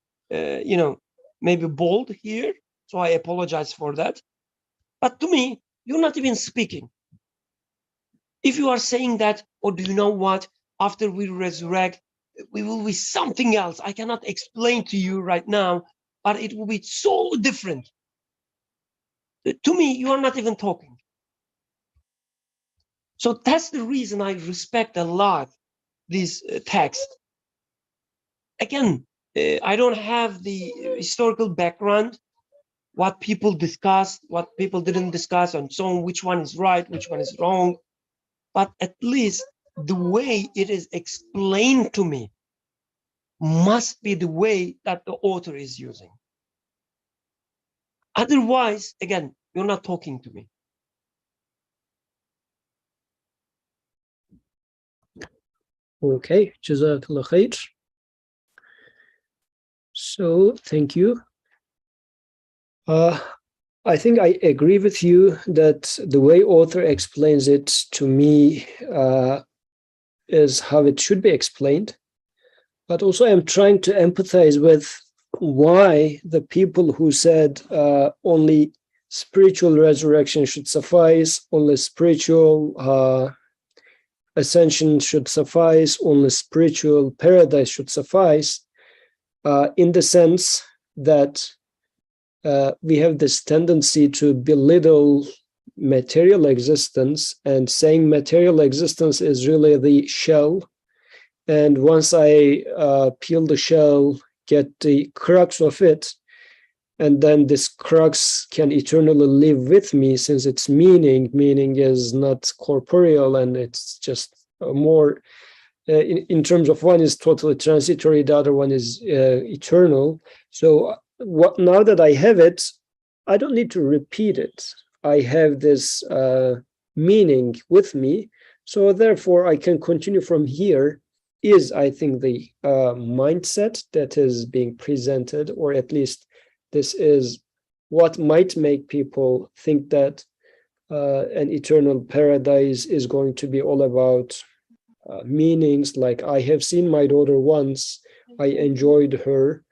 maybe bold here, so I apologize for that. But to me, you're not even speaking. If you are saying that, or do you know what? After we resurrect, we will be something else. I cannot explain to you right now, but it will be so different. To me, you are not even talking. So that's the reason I respect a lot this text. Again, I don't have the historical background, what people discussed, what people didn't discuss, and so on, which one is right, which one is wrong. But at least the way it is explained to me must be the way that the author is using. Otherwise, again, you're not talking to me. Okay, Jazakallah khair. So, thank you. I think I agree with you that the way author explains it to me is how it should be explained. But also I'm trying to empathize with why the people who said only spiritual resurrection should suffice, only spiritual ascension should suffice, only spiritual paradise should suffice, in the sense that we have this tendency to belittle material existence, and saying material existence is really the shell. And once I peel the shell, get the crux of it, and then this crux can eternally live with me, since its meaning is not corporeal, and it's just more, in terms of one is totally transitory, the other one is eternal. So now that I have it, I don't need to repeat it. I have this meaning with me. So therefore, I can continue from here is, I think, the mindset that is being presented, or at least this is what might make people think that an eternal paradise is going to be all about meanings, like I have seen my daughter once, I enjoyed her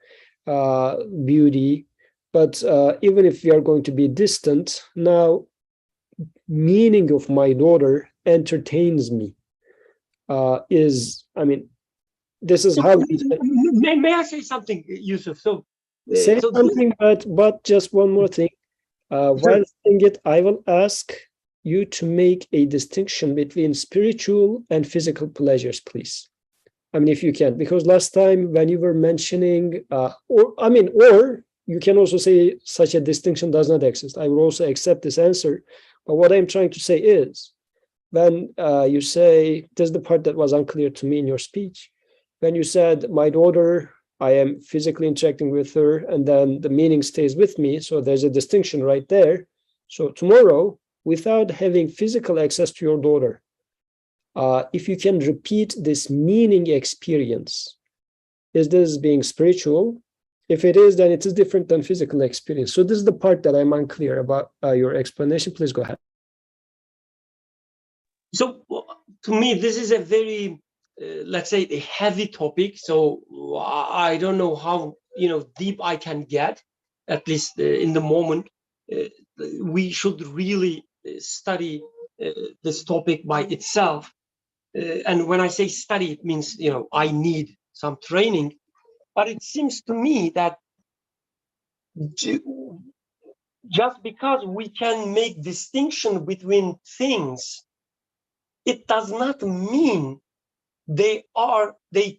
beauty, but even if we are going to be distant, now meaning of my daughter entertains me. This is how may I say something, Yusuf? say something, but just one more thing. While saying it, I will ask you to make a distinction between spiritual and physical pleasures, please. If you can, because last time when you were mentioning, or you can also say such a distinction does not exist. I will also accept this answer. But what I'm trying to say is, when you say, this is the part that was unclear to me in your speech, when you said, my daughter, I am physically interacting with her, and then the meaning stays with me. So there's a distinction right there. So tomorrow, without having physical access to your daughter, if you can repeat this meaning experience, is this being spiritual? If it is, then it is different than physical experience. So this is the part that I'm unclear about your explanation. Please go ahead. So to me, this is a very, let's say, a heavy topic. So I don't know how deep I can get, at least in the moment. We should really study this topic by itself. And when I say study, it means, I need some training. But it seems to me that just because we can make distinction between things, it does not mean they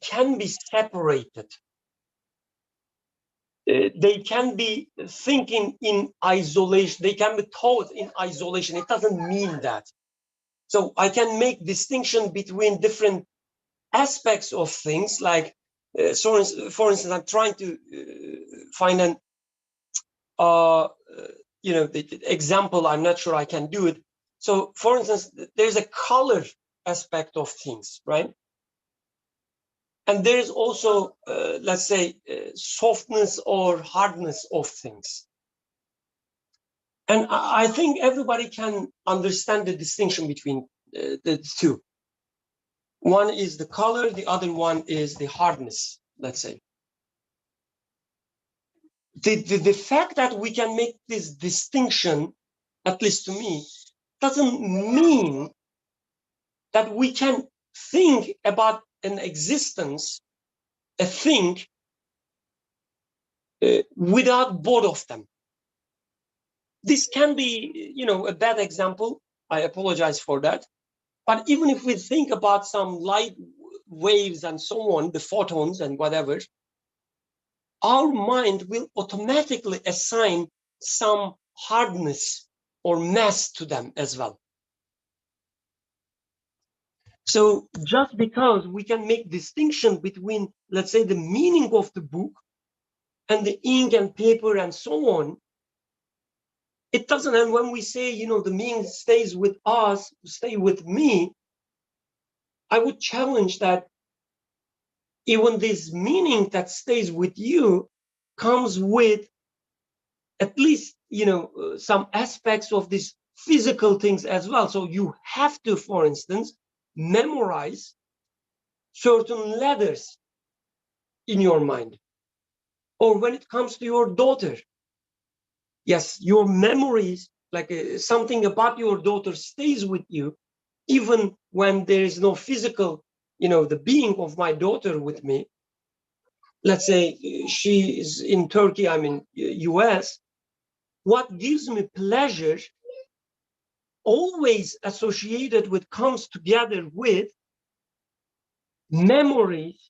can be separated. They can be thinking in isolation. They can be taught in isolation. It doesn't mean that. So I can make distinction between different aspects of things, like for instance, I'm trying to find an the example. I'm not sure I can do it. So for instance, there's a color aspect of things, right? And there's also let's say softness or hardness of things. And I think everybody can understand the distinction between the two. One is the color, the other one is the hardness, let's say. The fact that we can make this distinction, at least to me, doesn't mean that we can think about an existence, a thing, without both of them. This can be, a bad example. I apologize for that. But even if we think about some light waves and so on, the photons and whatever, our mind will automatically assign some hardness or mass to them as well. So just because we can make distinction between, let's say, the meaning of the book and the ink and paper and so on, it doesn't. And when we say, the meaning stays with us, stay with me, I would challenge that even this meaning that stays with you comes with at least, some aspects of these physical things as well. So you have to, for instance, memorize certain letters in your mind. Or when it comes to your daughter, yes, your memories, like something about your daughter stays with you, even when there is no physical, the being of my daughter with me. Let's say she is in Turkey, I'm in US. What gives me pleasure always associated with, comes together with memories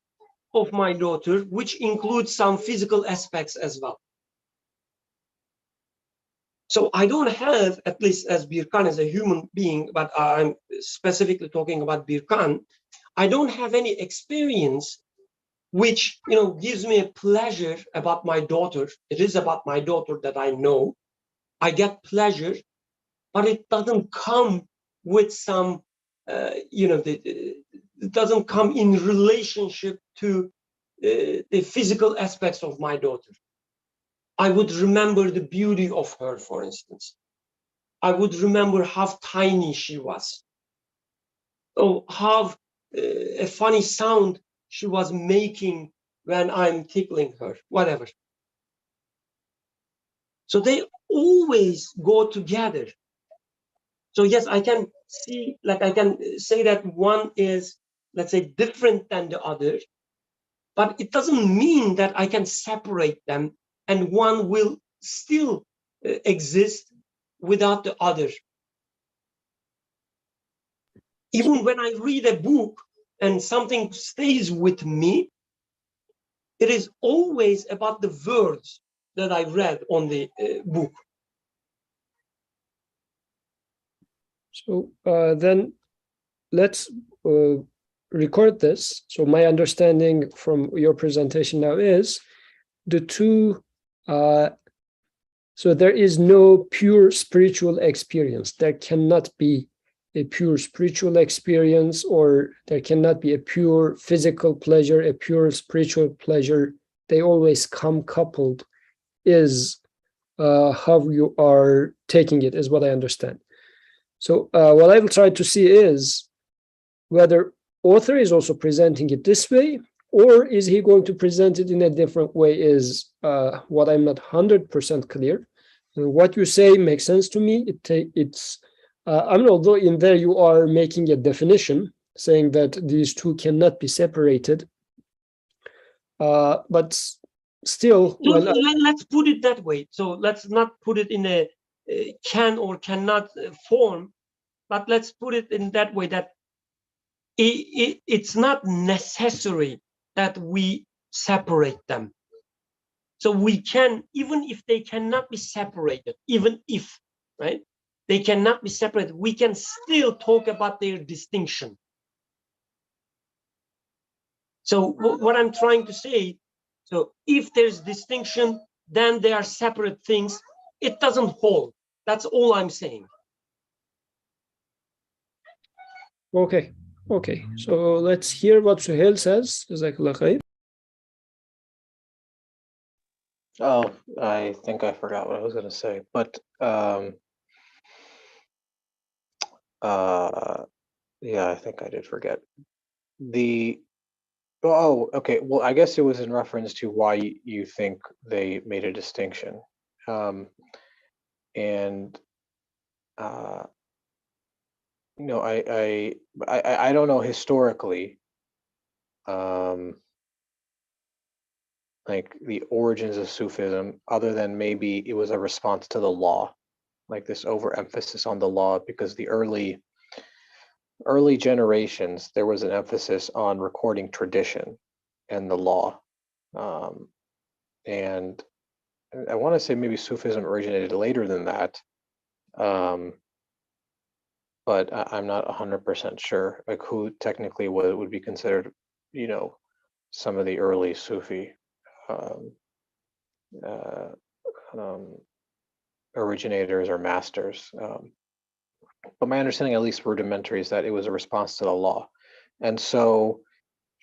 of my daughter, which includes some physical aspects as well. So I don't have, at least as Birkan as a human being, but I'm specifically talking about Birkan, I don't have any experience which, gives me a pleasure about my daughter. It is about my daughter that I know. I get pleasure but it doesn't come with some, it doesn't come in relationship to the physical aspects of my daughter. I would remember the beauty of her, for instance. I would remember how tiny she was, or how a funny sound she was making when I'm tickling her, whatever. So they always go together. So yes, I can see, like I can say that one is, let's say, different than the other, but it doesn't mean that I can separate them and one will still exist without the other. Even when I read a book and something stays with me, it is always about the words that I read on the book. So then let's record this. So my understanding from your presentation now is the two, so there is no pure spiritual experience. There cannot be a pure spiritual experience, or there cannot be a pure physical pleasure, a pure spiritual pleasure. They always come coupled, is how you are taking it, is what I understand. So what I will try to see is whether author is also presenting it this way, or is he going to present it in a different way, is what I'm not 100% clear. What you say makes sense to me. It's I mean, although in there you are making a definition saying that these two cannot be separated, but still, let's put it that way. So let's not put it in a can or cannot form, but let's put it in that way, that it's not necessary that we separate them. So we can, even if they cannot be separated, even if, right, they cannot be separated, we can still talk about their distinction. So what I'm trying to say, so if there's distinction, then they are separate things. It doesn't hold. That's all I'm saying. Okay. So let's hear what Suhail says. Jazakallah khair. Oh, I think I forgot what I was going to say, but yeah, I think I did forget. Okay. Well, I guess it was in reference to why you think they made a distinction, and I don't know historically, like the origins of Sufism, other than maybe it was a response to the law, like this overemphasis on the law, because the early generations, there was an emphasis on recording tradition and the law. And I want to say maybe Sufism originated later than that. But I'm not 100% sure, like who technically would be considered, some of the early Sufi originators or masters. But my understanding, at least rudimentary, is that it was a response to the law. And so,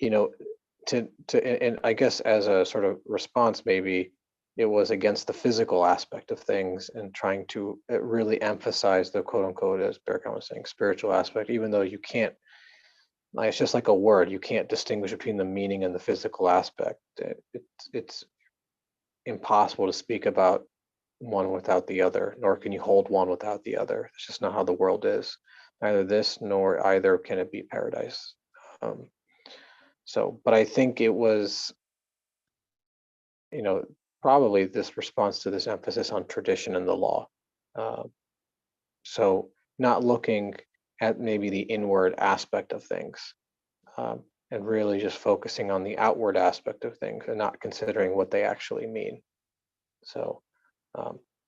and I guess as a sort of response, maybe it was against the physical aspect of things and trying to really emphasize the quote unquote, as Berkan was saying, spiritual aspect, even though you can't, like, it's just like a word, you can't distinguish between the meaning and the physical aspect. It's impossible to speak about one without the other, nor can you hold one without the other. It's just not how the world is. Neither this nor either can it be paradise. But I think it was, probably this response to this emphasis on tradition and the law. So not looking at maybe the inward aspect of things, and really just focusing on the outward aspect of things and not considering what they actually mean. So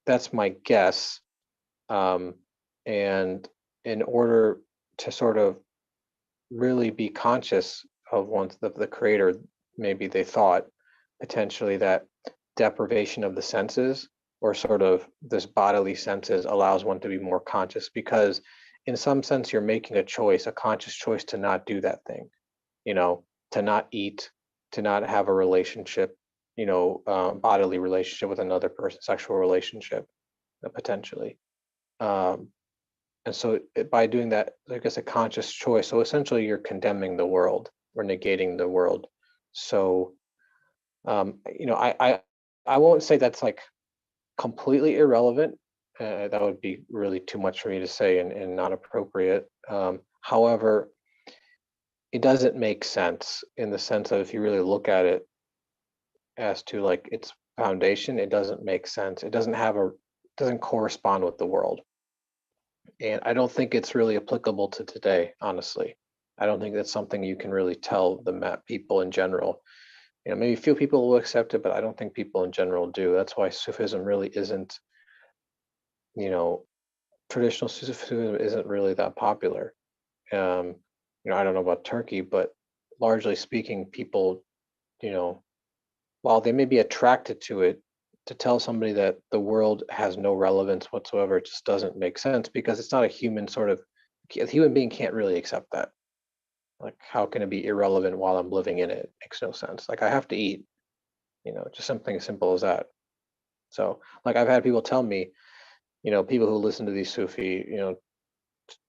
that's my guess. And in order to sort of really be conscious of the creator, maybe they thought potentially that deprivation of the senses or sort of this bodily senses allows one to be more conscious, because in some sense you're making a choice, a conscious choice to not do that thing, to not eat, to not have a relationship, bodily relationship with another person, sexual relationship, potentially. And so by doing that, I guess a conscious choice. So essentially you're condemning the world or negating the world. So, I won't say that's like completely irrelevant. That would be really too much for me to say and not appropriate. However, it doesn't make sense in the sense of if you really look at it as to like its foundation, it doesn't make sense. It doesn't correspond with the world. And I don't think it's really applicable to today, honestly. I don't think that's something you can really tell the people in general. Maybe a few people will accept it, but I don't think people in general do. That's why Sufism really isn't, traditional Sufism isn't really that popular. I don't know about Turkey, but largely speaking, people, while they may be attracted to it, to tell somebody that the world has no relevance whatsoever just doesn't make sense, because it's not a human being can't really accept that. Like, how can it be irrelevant while I'm living in it? It makes no sense. Like, I have to eat, just something as simple as that. So, like, I've had people tell me, people who listen to these Sufi,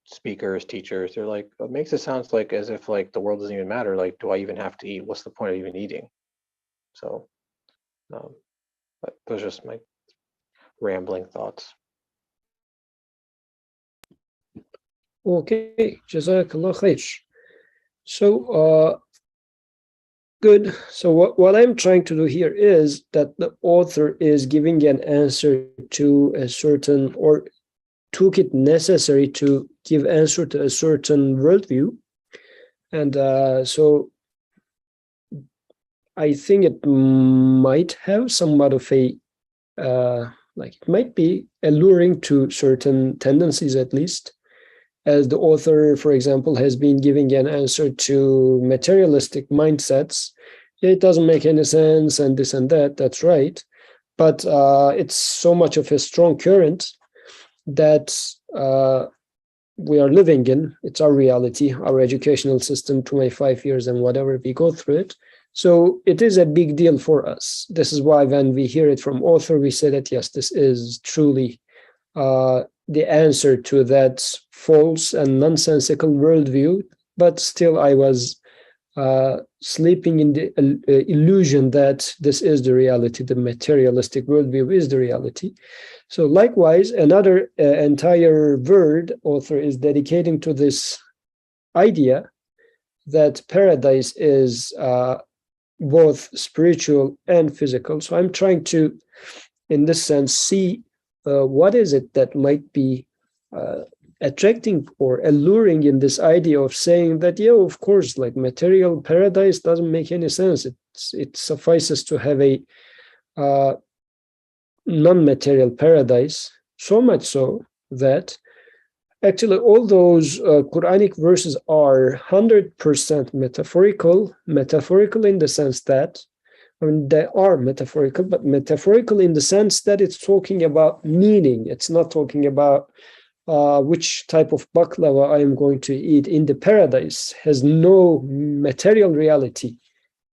speakers, teachers, they're like, it makes it sound like as if like the world doesn't even matter. Like, do I even have to eat? What's the point of even eating? So, but those are just my rambling thoughts. Okay, Jazakallah khair. So, good. So what I'm trying to do here is that the author is giving an answer to a certain, or took it necessary to give answer to a certain worldview. And so I think it might have somewhat of a, like it might be alluring to certain tendencies, at least, as the author, for example, has been giving an answer to materialistic mindsets. It doesn't make any sense and this and that, that's right. But it's so much of a strong current that we are living in. It's our reality, our educational system, 25 years and whatever we go through it. So it is a big deal for us. This is why when we hear it from author, we say that, yes, this is truly the answer to that false and nonsensical worldview. But still, I was sleeping in the illusion that this is the reality, the materialistic worldview is the reality. So likewise, another entire word author is dedicating to this idea that paradise is both spiritual and physical. So I'm trying to, in this sense, see what is it that might be attracting or alluring in this idea of saying that, yeah, of course, like material paradise doesn't make any sense. It suffices to have a non-material paradise, so much so that actually all those Quranic verses are 100% metaphorical in the sense that, I mean, they are metaphorical, but metaphorical in the sense that it's talking about meaning. It's not talking about which type of baklava I am going to eat in the paradise. Has no material reality,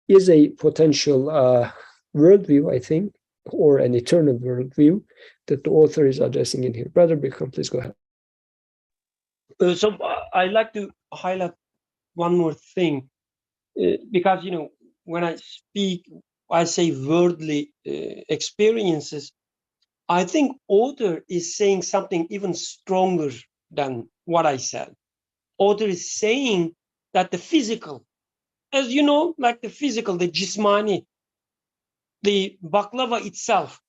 is a potential worldview, I think, or an eternal worldview that the author is addressing in here. Brother Bikram, please go ahead. So I'd like to highlight one more thing, because, when I speak, I say worldly experiences. I think author is saying something even stronger than what I said. Author is saying that the physical, as you know, like the physical, the jismani, the baklava itself,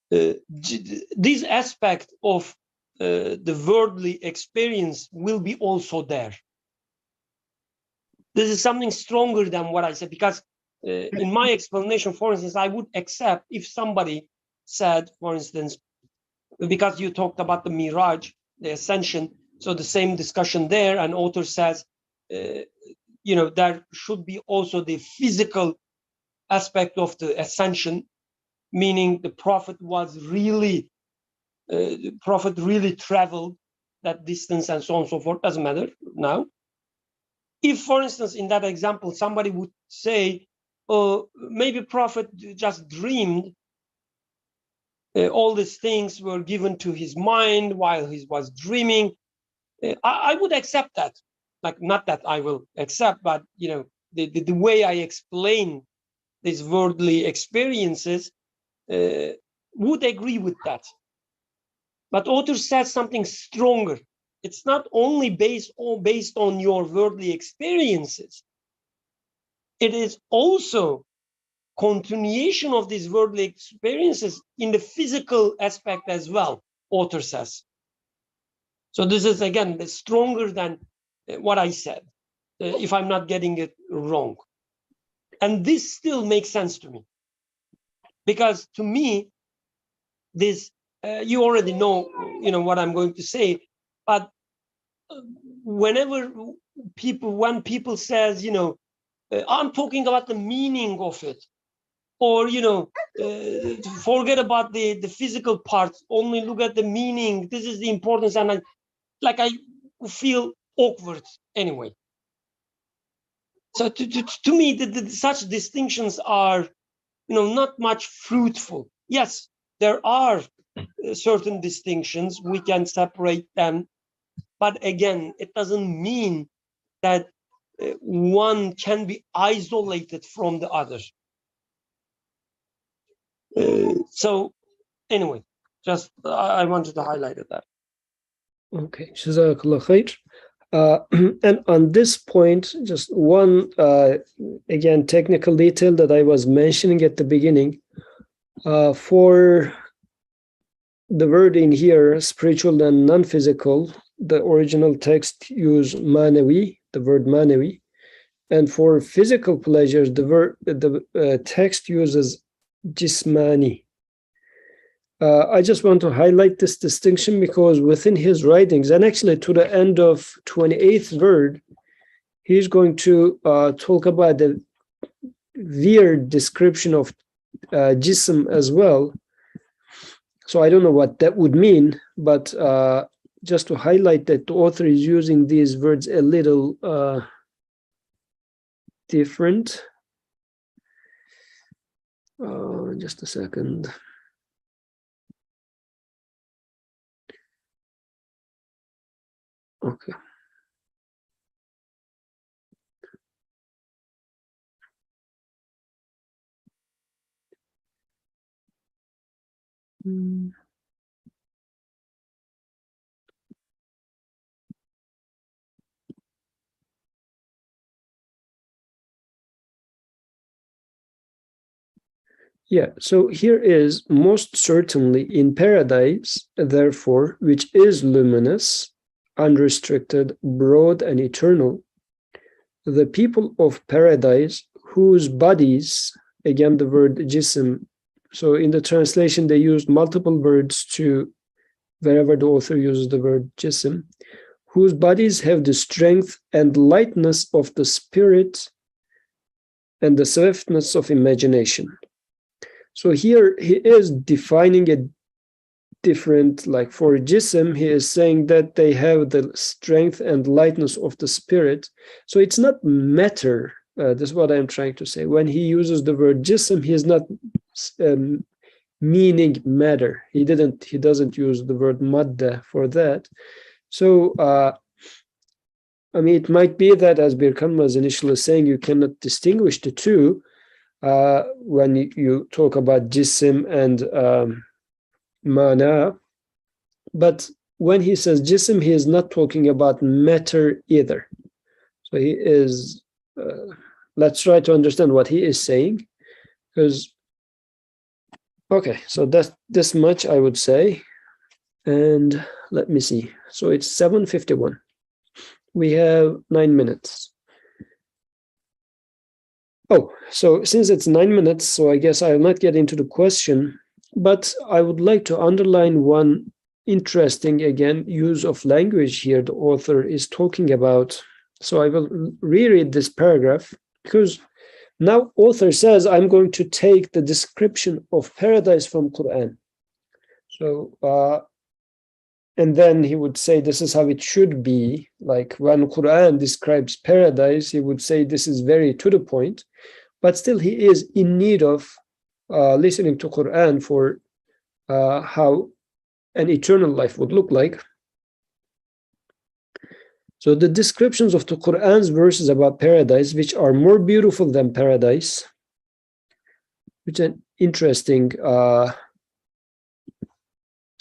this aspect of the worldly experience will be also there. This is something stronger than what I said, because in my explanation, for instance, I would accept if somebody said, for instance, because you talked about the miraj, the ascension, so the same discussion there, and author says, there should be also the physical aspect of the ascension. meaning the prophet really traveled that distance and so on and so forth, doesn't matter now. If, for instance, in that example, somebody would say, oh, maybe prophet just dreamed, all these things were given to his mind while he was dreaming, I would accept that. Like, not that I will accept, but the way I explain these worldly experiences would agree with that. But author says something stronger. It's not only based on your worldly experiences. It is also continuation of these worldly experiences in the physical aspect as well, author says. So this is, again, stronger than what I said, if I'm not getting it wrong. And this still makes sense to me. Because to me, this, you already know, what I'm going to say, but when people says, I'm talking about the meaning of it, or, forget about the physical parts, only look at the meaning, this is the importance, and I feel awkward anyway. So to me, such distinctions are, not much fruitful. Yes, there are certain distinctions, we can separate them, but again, it doesn't mean that one can be isolated from the other. So anyway, just I wanted to highlight that. Okay, Jazakallah khair. And on this point, just one, again, technical detail that I was mentioning at the beginning, for the word in here, spiritual and non-physical, the original text use manawi, the word manawi, and for physical pleasures, the text uses jismani. I just want to highlight this distinction because within his writings, and actually to the end of 28th word, he's going to talk about the weird description of jism as well. So I don't know what that would mean, but just to highlight that the author is using these words a little different. Just a second. Okay. Yeah, so here is most certainly in paradise, therefore, which is luminous, unrestricted, broad, and eternal, the people of paradise whose bodies, again the word jism, so in the translation they used multiple words to wherever the author uses the word jism, whose bodies have the strength and lightness of the spirit and the swiftness of imagination. So here he is defining a different, like for jism, he is saying that they have the strength and lightness of the spirit. So it's not matter. This is what I'm trying to say. When he uses the word jism, he is not meaning matter. He doesn't use the word madda for that. So I mean, it might be that, as Birkan was initially saying, you cannot distinguish the two when you talk about jism and mana. But when he says jism, he is not talking about matter either. So he is, let's try to understand what he is saying. Because, okay, so that's this much I would say. And let me see. So it's 7:51. We have 9 minutes. Oh, so since it's 9 minutes, so I guess I'll not get into the question, but I would like to underline one interesting, again, use of language here the author is talking about. So I will reread this paragraph because Now, author says, I'm going to take the description of paradise from Quran. So, and then he would say, this is how it should be. Like when Quran describes paradise, he would say, this is very to the point. But still, he is in need of listening to Quran for how an eternal life would look like. So the descriptions of the Quran's verses about paradise, which are more beautiful than paradise, which is an interesting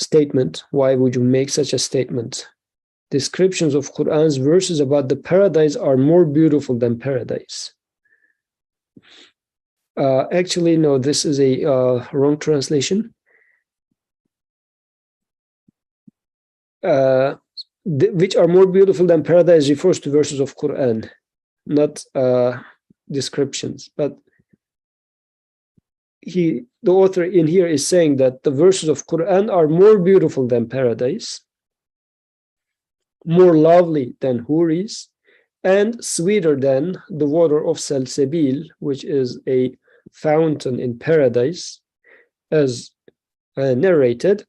statement. Why would you make such a statement? Descriptions of Quran's verses about the paradise are more beautiful than paradise. Actually, no, this is a wrong translation. Which are more beautiful than paradise refers to verses of Quran, not descriptions. But the author in here is saying that the verses of Quran are more beautiful than paradise, more lovely than huris, and sweeter than the water of Salsabil, which is a fountain in paradise, as narrated.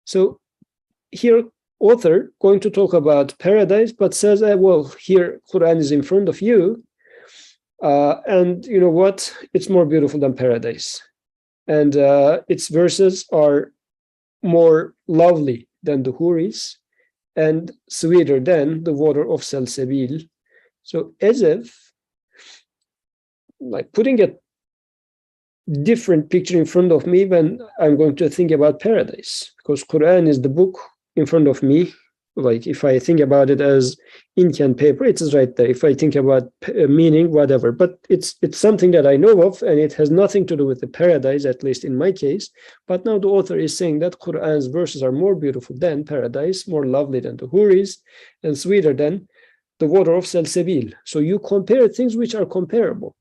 So here, author going to talk about paradise, but says, well, here Quran is in front of you, and you know what? It's more beautiful than paradise, and its verses are more lovely than the huris, and sweeter than the water of Salsabil. So as if, like putting a different picture in front of me when I'm going to think about paradise, because Quran is the book in front of me. Like if I think about it as ink and paper, it is right there. If I think about meaning, whatever, but it's something that I know of, and it has nothing to do with the paradise, at least in my case. But now the author is saying that Quran's verses are more beautiful than paradise, more lovely than the huris, and sweeter than the water of Salsabil. So you compare things which are comparable.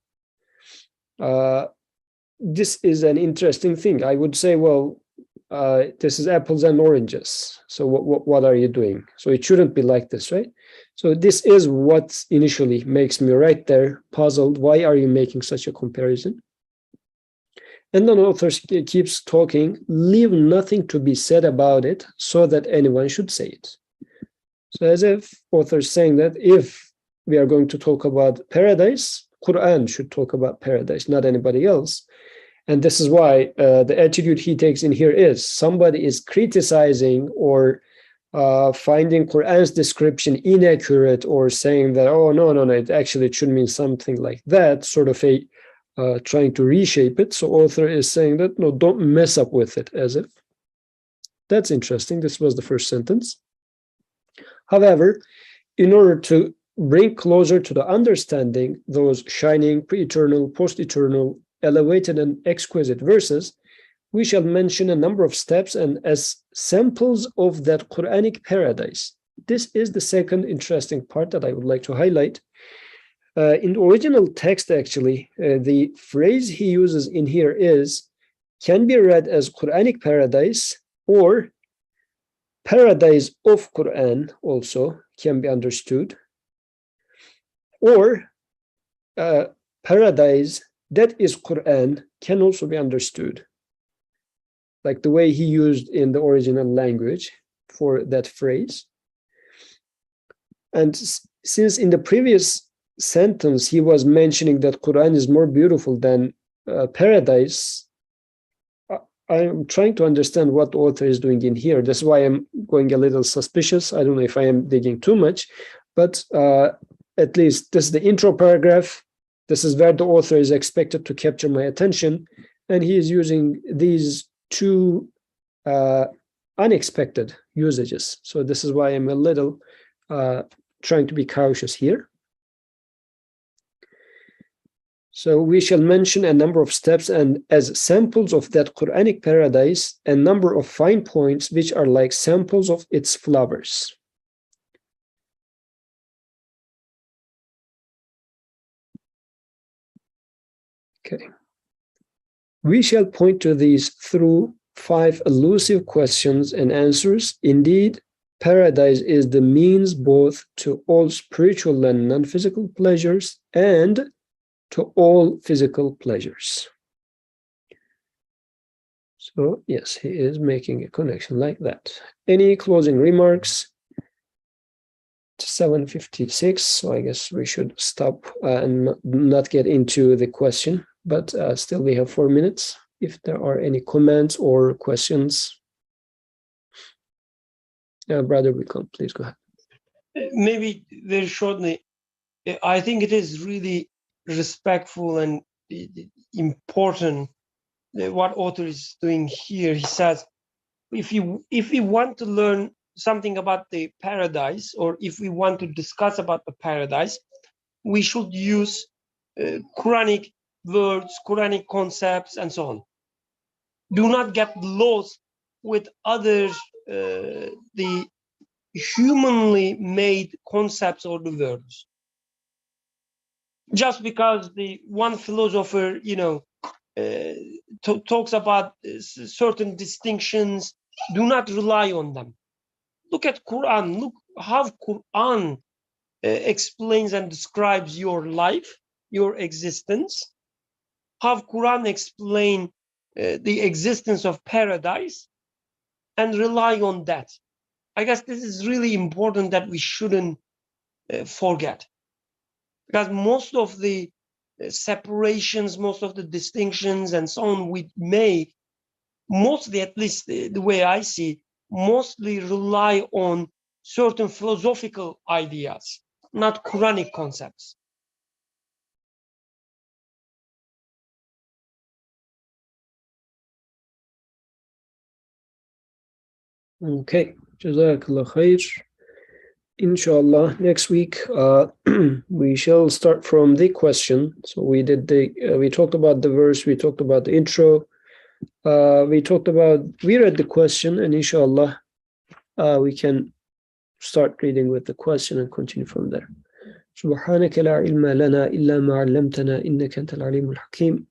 This is an interesting thing. I would say, well, this is apples and oranges. So what are you doing? So it shouldn't be like this, right? So this is what initially makes me right there puzzled. Why are you making such a comparison? And then author keeps talking, leave nothing to be said about it so that anyone should say it. So as if author is saying that if we are going to talk about paradise, Quran should talk about paradise, not anybody else. And this is why the attitude he takes in here is somebody is criticizing or finding Quran's description inaccurate, or saying that, oh, no, it should mean something like that, sort of a trying to reshape it. So author is saying that, no, don't mess up with it, as if. That's interesting. This was the first sentence. However, in order to bring closer to the understanding those shining, pre-eternal, post-eternal, elevated and exquisite verses, we shall mention a number of steps and as samples of that Quranic paradise. This is the second interesting part that I would like to highlight. In the original text, actually, the phrase he uses in here can be read as Quranic paradise, or paradise of Quran also can be understood, or paradise that is Quran can also be understood, like the way he used in the original language for that phrase. And since in the previous sentence he was mentioning that Quran is more beautiful than paradise, I'm trying to understand what the author is doing in here. That's why I'm going a little suspicious. I don't know if I am digging too much, but at least this is the intro paragraph. This is where the author is expected to capture my attention, and he is using these two unexpected usages. So this is why I'm a little trying to be cautious here. So we shall mention a number of steps and as samples of that Quranic paradise, a number of fine points which are like samples of its flowers. Okay. We shall point to these through 5 elusive questions and answers. Indeed, paradise is the means both to all spiritual and non-physical pleasures and to all physical pleasures. So yes, he is making a connection like that. Any closing remarks? 7:56, so I guess we should stop and not get into the question, but still we have 4 minutes. If there are any comments or questions, Brother Wickham, please go ahead. Maybe very shortly, I think it is really respectful and important what author is doing here. He says, if we want to learn something about the paradise, or if we want to discuss about the paradise, we should use Quranic words, Quranic concepts, and so on. Do not get lost with other the humanly made concepts or the words. Just because the one philosopher, talks about certain distinctions, do not rely on them. Look at Quran. Look how Quran explains and describes your life, your existence. How Quran explains the existence of paradise, and rely on that. I guess this is really important that we shouldn't forget, because most of the separations, most of the distinctions and so on we make, mostly, at least the way I see, mostly rely on certain philosophical ideas, not Quranic concepts. Okay, Jazakallah khair. Inshallah, next week we shall start from the question. So we did we talked about the verse, we talked about the intro, we read the question, and inshallah we can start reading with the question and continue from there. سبحانك لا علم لنا إلا ما علمتنا إنك أنت العليم الحكيم